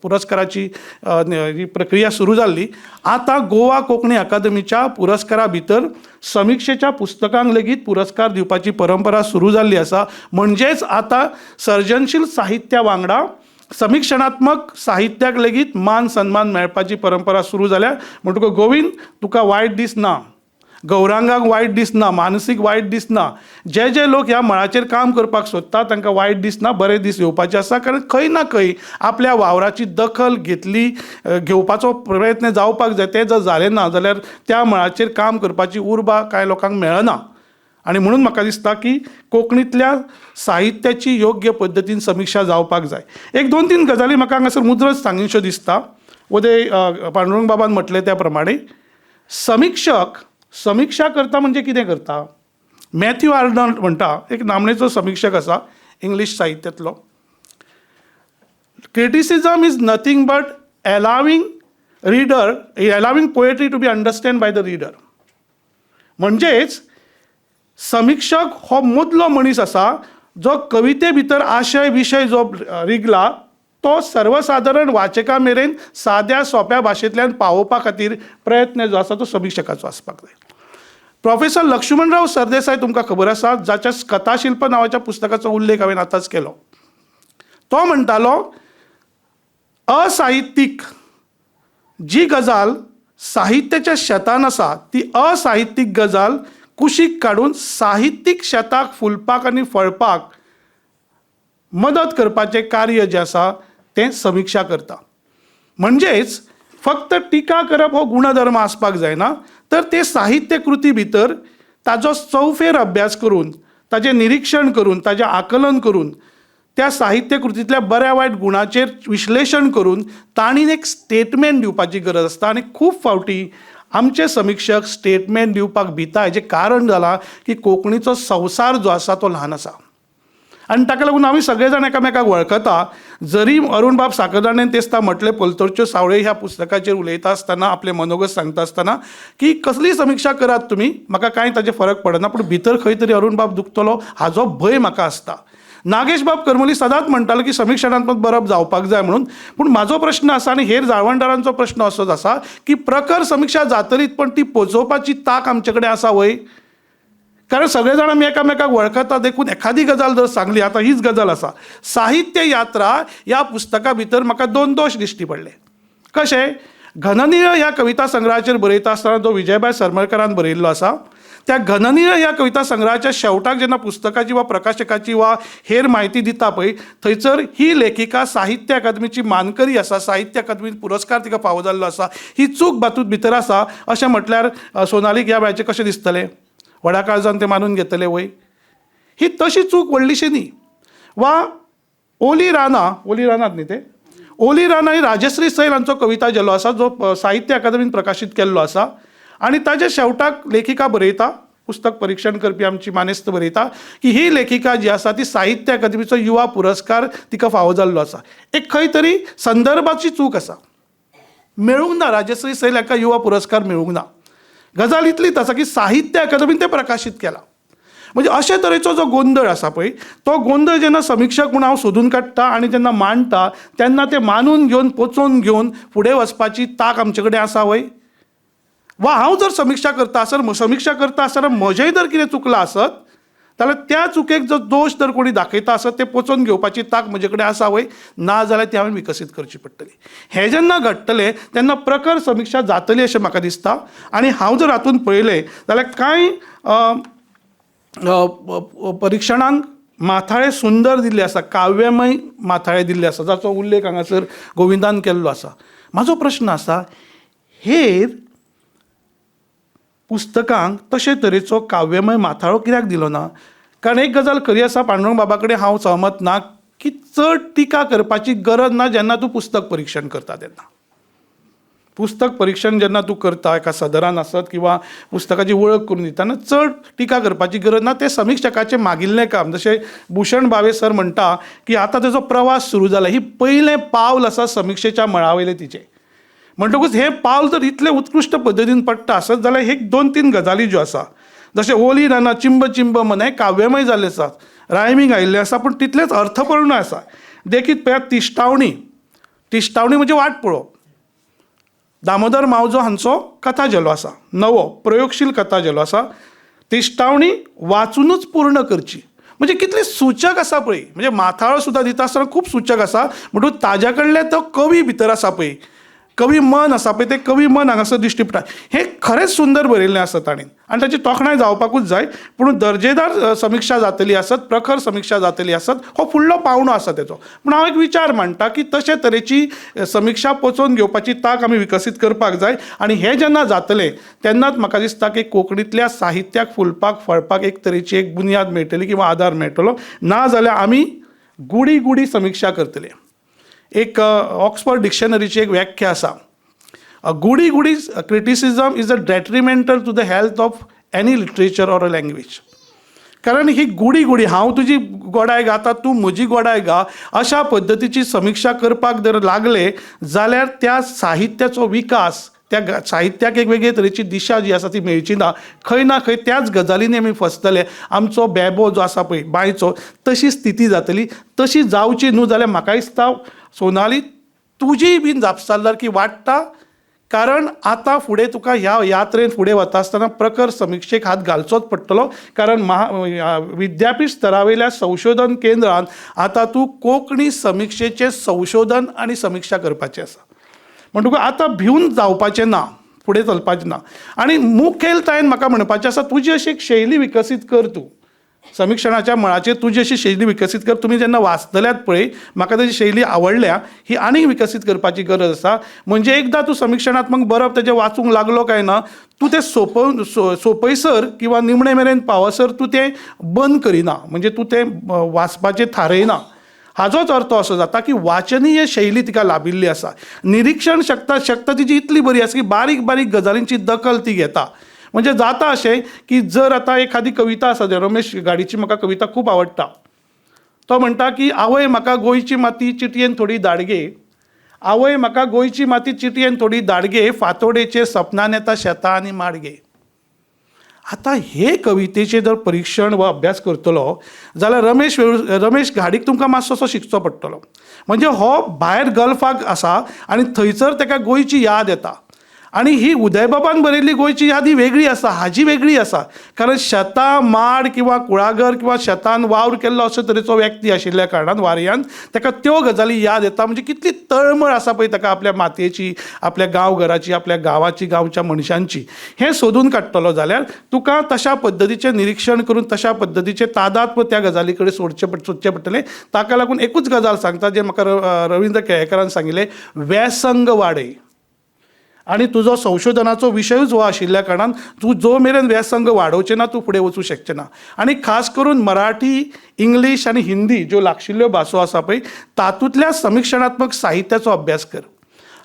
पुरस्काराची ही प्रक्रिया सुरू जाल्ली. आतां गोवा कोंकणी अकादमीच्या पुरस्कारा भितर समीक्षेच्या पुस्तकांक लेगीत पुरस्कार दिवपाची परंपरा सुरू जाल्ली आसा. म्हणजेच आतां सर्जनशील साहित्या वांगडा समीक्षणात्मक साहित्याक लेगीत मान सन्मान मेळपाची परंपरा सुरू जाल्या. म्हणटकूच गोविंद, तुका वायट दीस ना, गौरांगाक वायट दीस ना, मानसीक वायट दीस ना. जे जे लोक ह्या मळाचेर काम करपाक सोदतात तांकां वायट दीस ना, बरे दीस येवपाचे आसा. कारण खंय ना खंय आपल्या वावराची दखल घेवपाचो प्रयत्न जावपाक जाय. तें जर जालें ना जाल्यार त्या मळाचेर काम करपाची उर्बा कांय लोकांक मेळना. आणि म्हणून म्हाका दिसता की कोंकणीतल्या साहित्याची योग्य पद्दतीन समीक्षा जावपाक जाय. एक 2-3 गजाली म्हाका हांगासर मुद्रच सांगिनश्यो दिसता. उदय पांडुरंग बाबान म्हटलें त्या प्रमाणे समीक्षक समीक्षा करता म्हणजे कितें करता. मॅथ्यू आर्नॉल्ड म्हणटा, एक नामनेचो समीक्षक आसा इंग्लीश साहित्यांतलो, criticism is nothing but allowing poetry to be understand by the reader. म्हणजेच समीक्षक हो मदलो मनीस आसा जो कविते भितर आशय विशय जो रिगला तो सर्वसाधारण वाचका मेरेन साद्या सोप्या भाशेंतल्यान पावोवपा खातीर प्रयत्न जो आसा तो समीक्षकाचो आसपाक जाय. प्रोफेसर लक्ष्मणराव सरदेसाय तुमकां खबर आसा, जाच्या कथाशिल्प नांवाच्या पुस्तकाचो उल्लेख हांवें आतांच केलो. तो म्हणटालो असाहित्यीक जी गजाल साहित्याच्या शेतान आसा ती असाहित्यीक गजाल कुशीक काडून साहित्यीक शेताक फुलपाक आनी फळपाक मदत करपाचें कार्य जें आसा तें समीक्षा करता. म्हणजेच फक्त टिका करप हो गुणधर्म आसपाक जायना, तर ते साहित्य कृती भितर ताजो चौफेर अभ्यास करून, ताजें निरीक्षण करून, ताजें आकलन करून, त्या साहित्य कृतींतल्या बऱ्या वायट गुणाचेर विश्लेशण करून ताणीन एक स्टेटमेंट दिवपाची गरज आसता. आनी खूब फावटी आमचे समीक्षक स्टेटमेंट दिवपाक भिता. हेजें कारण जालां की कोंकणीचो संवसार जो आसा तो ल्हान आसा. आनी ताका लागून आमी सगळे जाण एकामेकाक वळखता. जरी अरुण बाब साखरदांडेन तेस्ता म्हटले पोलतोरच्यो सावळे ह्या पुस्तकाचेर उलयता आसतना आपले मनोगत सांगता आसतना की कसली समिक्षा करात तुमी म्हाका कांय ताजे फरक पडना, पूण भितर खंय तरी अरुण बाब दुखतलो हाजो भंय म्हाका आसता. नागेश बाब करमली सदांच म्हणटालो की समिक्षणात्मक बरप जावपाक जाय म्हणून, पूण म्हाजो प्रश्न आसा आनी हेर जाळवणदारांचो प्रश्न असोच आसा की प्रखर समिक्षा जातलीच पण ती पोचोवपाची तांक आमचे कडेन आसा वय. कारण सगळे जाण आमी एकामेकाक वळखता देखून एखादी गजाल जर सांगली, आतां हीच गजाल आसा, साहित्य यात्रा ह्या पुस्तका भितर म्हाका 2 दोश दिश्टी पडले. कशें? घननीळ ह्या कविता संग्रहाचेर बरयता आसतना जो विजयबाई सरमळकरान बरयल्लो आसा, त्या घननीळ ह्या कविता संग्रहाच्या शेवटाक जेन्ना पुस्तकाची वा प्रकाशकाची वा हेर म्हायती दिता पळय, थंयसर ही लेखिका साहित्य अकादमीची मानकरी आसा, साहित्य अकादमी पुरस्कार तिका फावो जाल्लो आसा, ही चूक बातूंत भितर आसा अशें म्हटल्यार सोनालीक ह्या वेळाचेर कशें दिसतलें? व्हडा काळजान ते मानून घेतले वय. ही तशी चूक व्हडलीशी न्ही. वा ओली रानात न्ही ते ओली राना ही राजश्री सैल हांचो कविता गेल्लो आसा जो साहित्य अकादमीन प्रकाशीत केल्लो आसा आनी ताच्या शेवटाक लेखिका बरयता, पुस्तक परीक्षण करपी आमची मानेस्त बरयता की ही लेखिका जी आसा ती साहित्य अकादमीचो युवा पुरस्कार तिका फावो जाल्लो आसा. एक खंय तरी संदर्भाची चूक आसा, मेळूंक ना, राजश्री सैल हाका युवा पुरस्कार मेळूंक ना. गजाल इतलीच आसा की साहित्य अकादमीन ते प्रकाशीत केला. म्हणजे अशे तरेचो जो गोंधळ आसा पळय, तो गोंधळ जेन्ना समिक्षक म्हणून हांव सोदून काडटा आनी जेन्ना मांडटा तेन्ना ते मानून घेवन पोचोवन घेवन फुडें वचपाची तांक आमचे कडेन आसा वय. वा हांव जर समिक्षा करता आसतना म्हजेंय जर कितें चुकलां आसत जाल्यार त्या चुकेक जो दोश जर कोणी दाखयता आसत ते पोचोवन घेवपाची तांक म्हजे कडेन आसा वय, ना जाल्यार ती हांवें विकसीत करची पडटली. हें जेन्ना घडटलें तेन्ना प्रखर समिक्षा जातली अशें म्हाका दिसता. आनी हांव जर हातूंत पळयलें जाल्यार कांय परीक्षणांक माथाळे सुंदर दिल्ले आसा, काव्यमय माथाळे दिल्ले आसा, जाचो उल्लेख हांगासर गोविंदान केल्लो आसा. म्हाजो प्रश्न आसा, हेर पुस्तकांक तशे तरेचो काव्यमय माथाळो कित्याक दिलो ना? कारण एक गजाल खरी आसा, पांडुरंग बाबा कडेन हांव सहमत ना की चड टिका करपाची गरज ना जेन्ना तूं पुस्तक परीक्षण करता तेन्ना. पुस्तक परीक्षण जेन्ना तूं करता एका सदरान आसत किंवा पुस्तकाची वळख करून दितना चड टिका करपाची गरज ना. ते समिक्षकाचें मागिल्लें काम. जशें भूषण भावे सर म्हणटा की आतां तेजो प्रवास सुरू जाला, ही पयलें पावल आसा समिक्षेच्या मळावयलें तिचें. म्हणटकूच हें पावल जर इतलें उत्कृश्ट पद्दतीन पडटा आसत जाल्यार हे 2-3 गजाली ज्यो आसा, जशें ओली राना चिंब चिंब मन हें काव्यमय जाल्लें आसा, रायमींग आयिल्लें आसा, पूण तितलेंच अर्थपूर्ण आसा. देखीक पळयात तिश्टावणी म्हणजे वाट पळोवप. दामोदर मावजो हांचो कथा जेलो आसा, नवो प्रयोगशील कथा जेलो आसा. तिश्टावणी वाचूनच पूर्ण करची म्हणजे कितली सूचक आसा पळय. म्हणजे माथाळो सुद्दां दिता आसतना खूब सूचक आसा. म्हणटूच ताज्या कडले तो कवी भितर आसा पळय, कवी मन आसा पळय, ते कवी मन हांगासर दिश्टी पडटा. हें खरेंच सुंदर बरयल्लें आसा ताणें आनी ताची तोखणाय जावपाकूच जाय. पूण दर्जेदार समिक्षा जातली आसत, प्रखर समिक्षा जातली आसत, हो फुडलो पावंडो आसा तेजो. पूण हांव एक विचार मांडटा की तशे तरेची समिक्षा पोचोवन घेवपाची तांक आमी विकसीत करपाक जाय. आनी हें जेन्ना जातलें तेन्नाच म्हाका दिसता की कोंकणींतल्या साहित्याक फुलपाक फळपाक एक तरेची एक बुन्याद मेळटली किंवा आदार मेळटलो. ना जाल्यार आमी गुडी समिक्षा करतले. एक ऑक्सफर्ड डिक्शनरीची एक व्याख्या आसा, goody criticism is a detrimental to the health of any literature or a language. कारण ही गुडी हांव तुजी गोडाय गाता, तूं म्हजी गोडाय गा, अशा पद्दतीची समिक्षा करपाक जर लागले जाल्यार त्या साहित्याचो विकास, त्या साहित्याक एक वेगळे तरेची दिशा जी आसा ती मेळची ना. खंय ना खंय त्याच गजालींनी आमी फसतले. आमचो बेबो जो आसा पळय बांयचो, तशी स्थिती जातली. तशी जावची न्हू जाल्यार म्हाका दिसता सोनाली तुजी बीन जापसालदारकी वाडटा. कारण आतां फुडें तुका ह्या यात्रेन फुडें वता आसतना प्रखर समिक्षेक हात घालचोच पडटलो. कारण विद्यापीठ स्तरावयल्या संशोधन केंद्रांत आतां तूं कोंकणी समिक्षेचें संशोधन आनी समिक्षा करपाचें आसा. म्हणटकूच आतां भिवन जावपाचें ना, फुडें चलपाचें ना. आनी मुखेलतायेन म्हाका म्हणपाचें आसा, तुजी अशी एक शैली विकसीत कर. तूं समिक्षणाच्या मळाचेर तुजी अशी शैली विकसीत कर. तुमी जेन्ना वाचतल्यात पळय, म्हाका ताची शैली आवडल्या, ही आनीक विकसीत करपाची गरज आसा. म्हणजे एकदां तूं समिक्षणात्मक बरप तेजें वाचूंक लागलो काय ना, तूं तें सोंपयसर किंवा निमणे मेरेन पावसर तूं तें बंद करिना. म्हणजे तूं तें वाचपाचें थारयना. हाजोच अर्थ असो जाता की वाचनीय शैली तिका लाभिल्ली आसा. निरीक्षण शक्त तिची इतली बरी आसा की बारीक बारीक गजालींची दखल ती घेता. म्हणजे जाता अशें की जर आतां एखादी कविता आसा, रमेश गाडीची म्हाका कविता खूब आवडटा, तो म्हणटा की आवय म्हाका गोंयची माती चिटयेन थोडी धाडगे, आवय म्हाका गोंयची माती चिटयेन थोडी धाडगे, फांतोडेचे सपनान येता शेतां आनी माडगे. आतां हे कवितेचें जर परीक्षण वा अभ्यास करतलो जाल्यार रमेश घाडीक तुमकां मातसोसो शिकचो पडटलो. म्हणजे हो भायर गल्फाक आसा आनी थंयसर ताका गोंयची याद येता. आनी ही उदयबाबान बरयल्ली गोंयची याद ही वेगळी आसा, हाजी वेगळी आसा. कारण शेतां माड किंवा कुळागर किंवा शेतान वावर केल्लो अशे तरेचो व्यक्ती आशिल्ल्या कारणान वारयान ताका त्यो गजाली याद येता. म्हणजे कितली तळमळ आसा पळय ताका आपल्या मातयेची, आपल्या गांवघराची, आपल्या गांवाची, गांवच्या मनशांची. हें सोदून काडटलो जाल्यार तुका तशा पद्दतीचें निरीक्षण करून तशा पद्दतीचें तादात्म्य त्या गजाली कडेन सोदचें पडटलें. ताका लागून एकूच गजाल सांगता जें म्हाका रविंद्र केळेकरान सांगिल्लें, व्यसंग वाडय. आनी तुजो संशोधनाचो विशयूच हो आशिल्ल्या कारणान तूं जो मेरेन व्यसंग वाडोवचें ना तूं फुडें वचूं शकचें ना. आनी खास करून मराठी, इंग्लीश आनी हिंदी ज्यो लागशिल्ल्यो भासो आसा पळय तातूंतल्या समीक्षणात्मक साहित्याचो अभ्यास कर.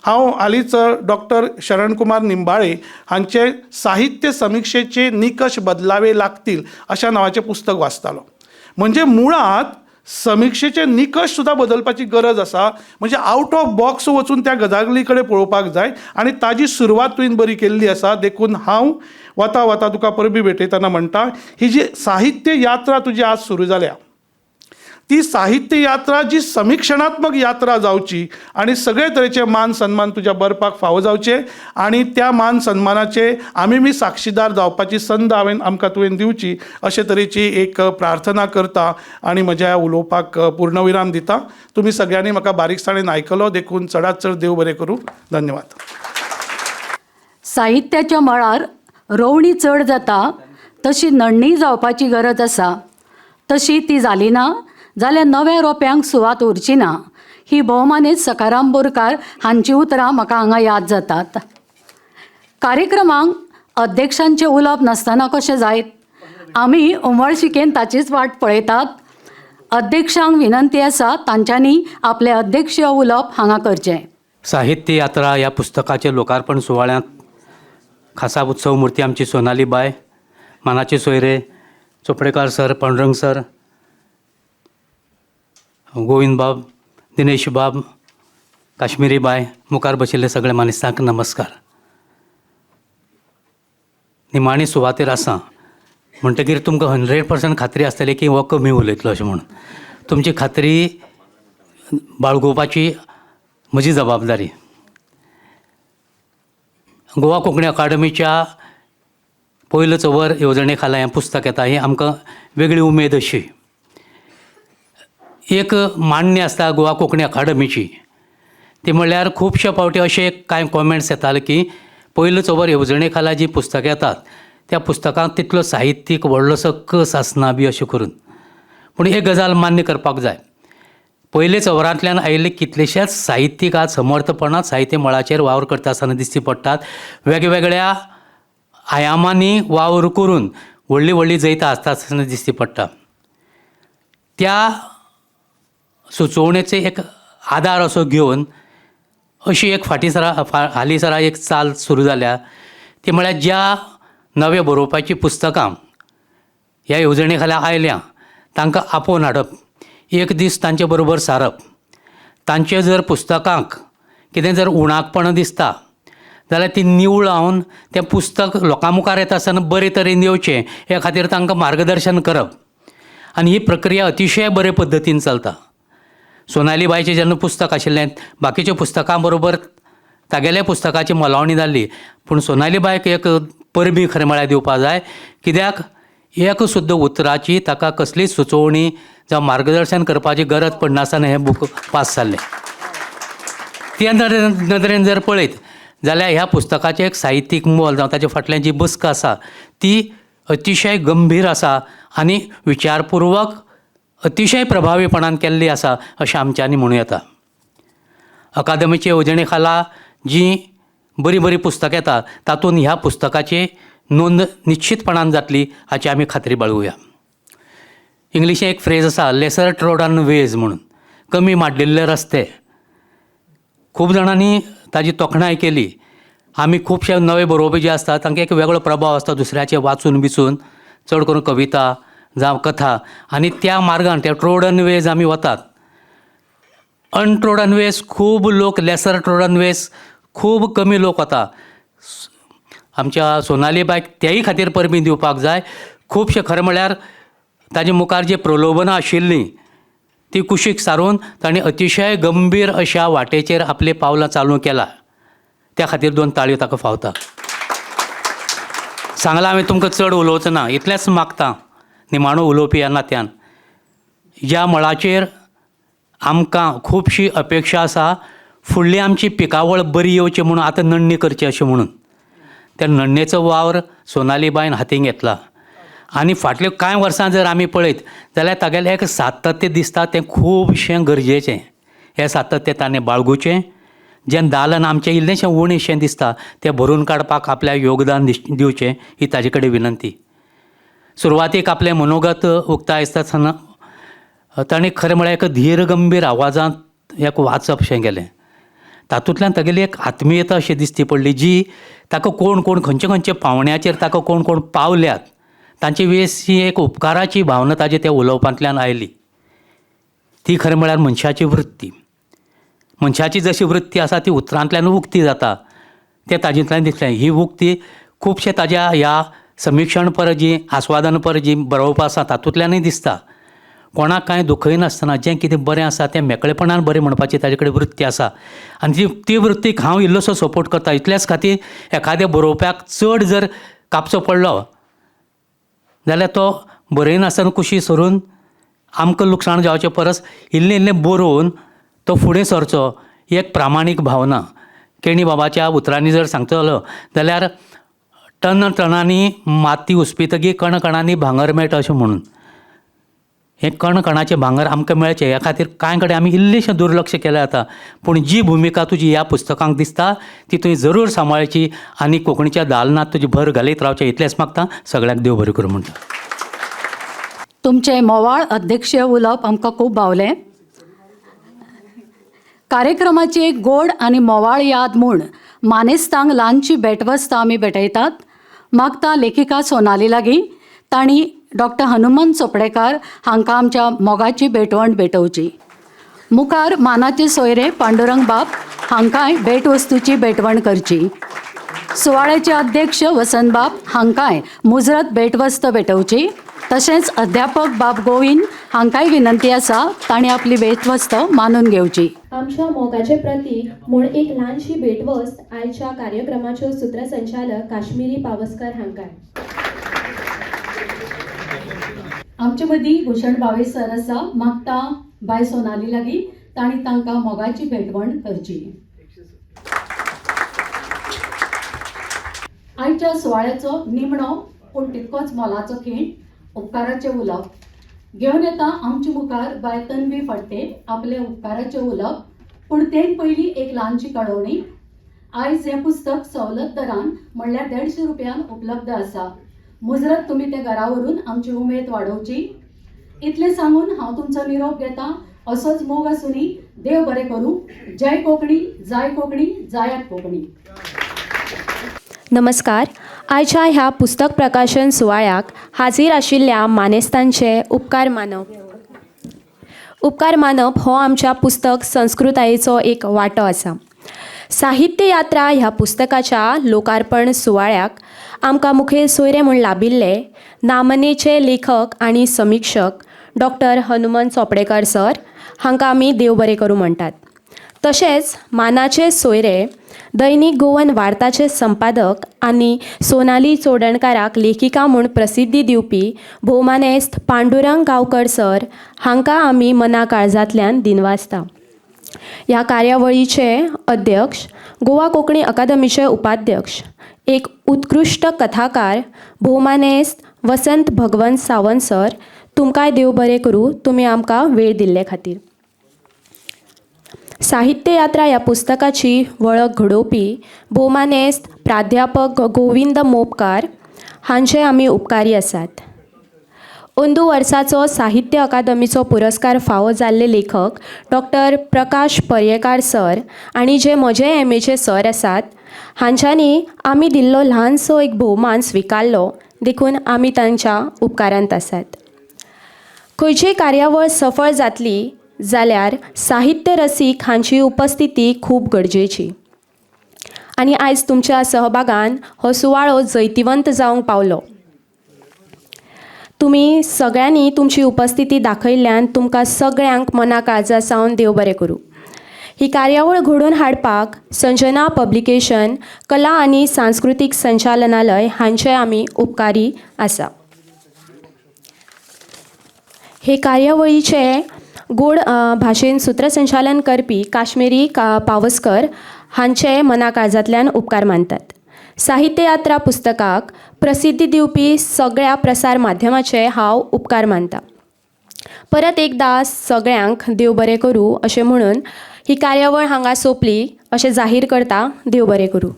हांव हालींच डॉक्टर शरणकुमार निंबाळे हांचे साहित्य समीक्षेचे निकश बदलावे लागतील अशा नांवाचें पुस्तक वाचतालो. म्हणजे मुळात समीक्षेचे निकश सुद्धा बदलपाची गरज आसा. म्हणजे आउट ऑफ बॉक्स वचून त्या गजाली कडेन पळोवपाक जाय आनी ताजी सुरवात तुवें बरी केल्ली आसा. देखून हांव वता वता तुका परबी भेटयतना म्हणटा, ही जी साहित्य यात्रा तुजी आज सुरू जाल्या ती साहित्य यात्रा जी समीक्षणात्मक यात्रा जावची आनी सगळे तरेचे मान सन्मान तुज्या बरपाक फावो जावचे आनी त्या मान सन्मानाचे आमी साक्षीदार जावपाची संद आमकां तुवें दिवची अशे तरेची एक प्रार्थना करता आनी म्हज्या उलोवपाक पूर्णविराम दिता. तुमी सगळ्यांनी म्हाका बारीकसाणेन आयकलो, देखून चडांत चड देव बरें करूं. धन्यवाद. साहित्याच्या मळार रोवणी चड जाता तशी नडणी जावपाची गरज आसा. तशी ती जाली ना जाल्यार नव्या रोप्यांक सुवात उरची ना. ही भोवमानीत सकाराम बोरकार हांची उतरां म्हाका हांगा याद जातात. कार्यक्रमांक अध्यक्षांचें उलोवप नासतना कशें जायत? आमी उमळशिकेन ताचीच वाट पळयतात. अध्यक्षांक विनंती आसा तांच्यांनी आपलें अध्यक्षीय उलोवप हांगा करचें. साहित्य यात्रा ह्या पुस्तकाचे लोकार्पण सुवाळ्यांत खासा उत्सव मूर्ती आमची सोनाली बाय, मानाचे सोयरे चोपडेकार सर, पांडुरंग सर, गोविंद बाब, दिनेश बाब, काश्मीरी बाय, मुखार बशिल्ले सगळे मानेस्तांक नमस्कार. निमाणी सुवातेर आसा म्हणटकीर तुमकां 100% खात्री आसतली की हो कमी उलयतलो अशें म्हणून. तुमची खात्री बाळगोवपाची म्हजी जबाबदारी. गोवा कोंकणी अकादमीच्या पयलोच वर येवजणे खाला हें पुस्तक येता ही आमकां वेगळी उमेद अशी. एक मांडणी आसता गोवा कोंकणी अकादमीची, ती म्हणल्यार खुबशे फावटी अशे कांय कॉमेंट्स येताले की पयलोच वर येवजणे खाला जी पुस्तकां येतात त्या पुस्तकांत तितलो साहित्यीक व्हडलोसो कस आसना बी अशें करून. पूण एक गजाल मान्य करपाक जाय, पयलेच वरांतल्यान आयिल्ले कितलेशेच साहित्यीक आज समर्थपणांत साहित्य मळाचेर वावर करता आसतना दिश्टी पडटात. वेगवेगळ्या आयामांनी वावर करून व्हडली व्हडली जैतां आसता आसतना दिश्टी पडटा. त्या सुचोवणेचो एक आदार असो घेवन अशी एक हालींसरा एक चाल सुरू जाल्या, ती म्हळ्यार ज्या नवे बरोवपाची पुस्तकां ह्या येवजणे खाला आयल्या तांकां आपोवन हाडप, एक दीस तांचे बरोबर सारप. तांचे जर पुस्तकांक कितें जर उणाकपण दिसता जाल्यार ती निवळावन तें पुस्तक लोकां मुखार येता आसतना बरे तरेन येवचें हे खातीर तांकां मार्गदर्शन करप. आनी ही प्रक्रिया अतिशय बरे पद्दतीन चलता. सोनाली बायचें जेन्ना पुस्तक आशिल्लें बाकीच्या पुस्तकां बरोबर तागेल्या पुस्तकाची मोलावणी जाल्ली, पूण सोनाली बायक एक परबी खरें म्हळ्यार दिवपाक जाय. कित्याक एक सुद्दां उतराची ताका कसलीच सुचोवणी जावं मार्गदर्शन करपाची गरज पडनासतना हें बूक पास जाल्लें. त्या नदरेन जर पळयत जाल्यार ह्या पुस्तकाचें एक साहित्यीक मोल जावं ताचे फाटल्यान जी बसका आसा ती अतिशय गंभीर आसा आनी विचारपूर्वक अतिशय प्रभावीपणान केल्ली आसा अशें आमच्यांनी म्हणूं येता. अकादमीचे येवजणे खाला जी बरी बरी पुस्तकां येता तातूंत ह्या पुस्तकाची नोंद निश्चितपणान जातली हाची आमी खात्री बाळगुया. इंग्लिशें एक फ्रेज आसा, लेसर ट्रोडन वेज म्हणून, कमी माड्डिल्ले रस्ते. खूब जाणांनी ताजी तोखणाय केली. आमी खुबशे नवे बरोवपी जे आसतात तांकां एक वेगळो प्रभाव आसता दुसऱ्याचे वाचून बिचून, चड करून कविता जावं कथा आनी त्या मार्गान त्या ट्रोडन वेज आमी वतात. अनट्रोडन वेज खूब लोक, लेसर ट्रोडन वेज खूब कमी लोक वता. आमच्या सोनाली बायक तेय खातीर परबीं दिवपाक जाय. खुबशे खरें म्हळ्यार ताजे मुखार जी प्रलोभनां आशिल्लीं ती कुशीक सारून ताणें अतिशय गंभीर अशा वाटेचेर आपलीं पावलां चालू केलां. त्या खातीर 2 ताळयो ताका फावता. सांगलां हांवें तुमकां चड उलोवचें ना, इतलेंच मागतां निमाणो उलोवपी ह्या नात्यान. ह्या मळाचेर आमकां खुबशी अपेक्षा आसा. फुडली आमची पिकावळ बरी येवची म्हणून आतां नडणी करची अशें म्हणून. त्या नडणेचो वावर सोनाली बायन हातीन घेतला. आनी फाटल्या कांय वर्सां जर आमी पळयत जाल्यार तागेलें एक सातत्य दिसता, तें खुबशें गरजेचें. हें सातत्य ताणें बाळगुचें. जें दालन आमचें इल्लेंशें उणेंशें दिसता तें भरून काडपाक आपल्या योगदान दिवचें ही ताजे कडेन विनंती. सुरवातीक आपलें मनोगत उक्ताय आसतना ताणें खरें म्हळ्यार एक धीर गंभीर आवाजांत एक वाचप शें गेलें. तातूंतल्यान तागेली एक आत्मीयता अशी दिसती पडली, जी ताका कोण कोण खंयचे खंयचे पावंड्याचेर ताका कोण कोण पावल्यात तांचे वेळेस ही एक उपकाराची भावना ताजे त्या उलोवपांतल्यान आयली. ती खरें म्हळ्यार मनशाची वृत्ती. मनशाची जशी वृत्ती आसा ती उतरांतल्यान उक्ती जाता तें ताजेंतल्यान दिसलें. ही उक्ती खुबशे ताज्या ह्या समिक्षणपर जी आस्वादनपर जी बरोवप आसा तातूंतल्यानय दिसता. कोणाक कांय दुखय नासतना जें कितें बरें आसा तें मेकळेपणान बरें म्हणपाची ताजे कडेन वृत्ती आसा. आनी ती वृत्तीक हांव इल्लोसो सपोर्ट करता. इतलेच खातीर एखाद्या बरोवप्याक चड जर कापचो पडलो जाल्यार तो बरयनासतना कुशी सरून आमकां लुकसाण जावचे परस इल्लें इल्लें बरोवन तो फुडें सरचो ही एक प्रामाणीक भावना. केणी बाबाच्या उतरांनी जर सांगतलो जाल्यार टन टनांनी माती उस्पितगी कण कणांनी भांगर मेळटा अशें म्हणून. हें कण कणाचें भांगर आमकां मेळचें ह्या खातीर कांय कडेन आमी इल्लेशें दुर्लक्ष केलें जाता. पूण जी भुमिका तुजी ह्या पुस्तकांत दिसता ती तुवें जरूर सांबाळची आनी कोंकणीच्या दालनात तुजी भर घालीत रावचें इतलेंच मागता. सगळ्यांक देव बरें करूं म्हणटा. तुमचें मोवाळ अध्यक्षीय उलोवप आमकां खूब भावलें. कार्यक्रमाची एक गोड आनी मोवाळ याद म्हूण मानेस्तांक ल्हानशी भेटवस्त आमी भेटयतात. मागता लेखिका सोनाली लागीं तांणी डॉक्टर हनुमंत चोपडेकार हांकां आमच्या मोगाची भेटवण भेटोवची. मुखार मानाचे सोयरे पांडुरंग बाब हांकांय भेटवस्तूची भेटवण करची. सुवाळ्याचे अध्यक्ष वसंत बाब हांकांय मुजरत भेटवस्त भेटोवची. तशेंच अध्यापक बाब गोविंद हांकांय विनंती आसा तांणी आपली भेटवस्त मानून घेवची. आमच्या मोगाचे प्रतीक म्हूण एक ल्हानशी भेटवस्त आयच्या कार्यक्रमाच्यो सूत्रसंचालक काश्मीरी पावसकर हांकां. आमचे मदीं भूषण भावे सर आसा. मागता बाय सोनाली लागीं तांणी तांकां मोगाची भेटवण करची. आयच्या सुवाळ्याचो निमणो पूण तितकोच मोलाचो खीण उपकाराचें उलोवप घेवन येता आमचे मुखार बाय तन्वी फडते आपले उपकाराचें उलोवप. पूण तें पयलीं एक ल्हानशी कळवणी. आयज हें पुस्तक सवलत दरान म्हणल्यार 150 रुपयान उपलब्ध आसा. मुजरत तुमी तें घरा व्हरून आमची उमेद वाडोवची. इतलें सांगून हांव तुमचो निरोप घेतां. असोच मोग आसूनी. देव बरें करूं. जय कोंकणी, जाय कोंकणी, जायात कोंकणी. नमस्कार. आयच्या ह्या पुस्तक प्रकाशन सुवाळ्याक हाजीर आशिल्ल्या मानेस्तांचे उपकार मानप. उपकार मानप हो आमच्या पुस्तक संस्कृतायेचो एक वांटो आसा. साहित्य यात्रा ह्या पुस्तकाच्या लोकार्पण सुवाळ्याक आमकां मुखेल सोयरे म्हूण लाबिल्ले नामनेचे लेखक आनी समीक्षक डॉक्टर हनुमंत चोपडेकर सर हांकां आमी देव बरें करूं म्हणटात. तशेंच मानाचे सोयरे दैनीक गोवन वार्ताचे संपादक आनी सोनाली चोडणकाराक लेखिका म्हूण प्रसिद्धी दिवपी भोवमानेस्त पांडुरंग गांवकर सर हांकां आमी मना काळजांतल्यान दिनवासता. ह्या कार्यावळीचे अध्यक्ष, गोवा कोंकणी अकादमीचे उपाध्यक्ष, एक उत्कृश्ट कथाकार भोवमानेस्त वसंत भगवंत सावंत सर, तुमकांय देव बरें करूं तुमी आमकां वेळ दिल्ले खातीर. साहित्य यात्रा ह्या पुस्तकाची वळख घडोवपी भोवमानेस्त प्राध्यापक गोविंद मोपकार हांचे आमी उपकारी आसात. अंदू वर्साचो साहित्य अकादमीचो पुरस्कार फावो जाल्ले लेखक डॉक्टर प्रकाश पर्येकार सर आनी जे म्हजे एमएचे सर आसात हांच्यांनी आमी दिल्लो ल्हानसो एक भोवमान स्विकारलो देखून आमी तांच्या उपकारांत आसात. खंयचीय कार्यावळ सफळ जातली जाल्यार साहित्य रसीक हांची उपस्थिती खूब गरजेची. आनी आयज तुमच्या सहभागान हो सुवाळो जैतिवंत जावंक पावलो. तुमी सगळ्यांनी तुमची उपस्थिती दाखयिल्ल्यान तुमकां सगळ्यांक मना काळजा सावन देव बरें करूं. ही कार्यावळ घडोवन हाडपाक संजना पब्लिकेशन, कला आनी सांस्कृतीक संचालनालय हांचे आमी उपकारी आसा. हे कार्यावळीचे गोड भाशेन सूत्रसंचालन करपी काश्मीरी पावसकर हांचे मना काळजांतल्यान उपकार मानतात. साहित्य यात्रा पुस्तकाक प्रसिद्धी दिवपी सगळ्या प्रसार माध्यमाचे हांव उपकार मानतां. परत एकदा सगळ्यांक देव बरें करूं अशें म्हणून ही कार्यावळ हांगा सोंपली अशें जाहीर करता. देव बरें करूं.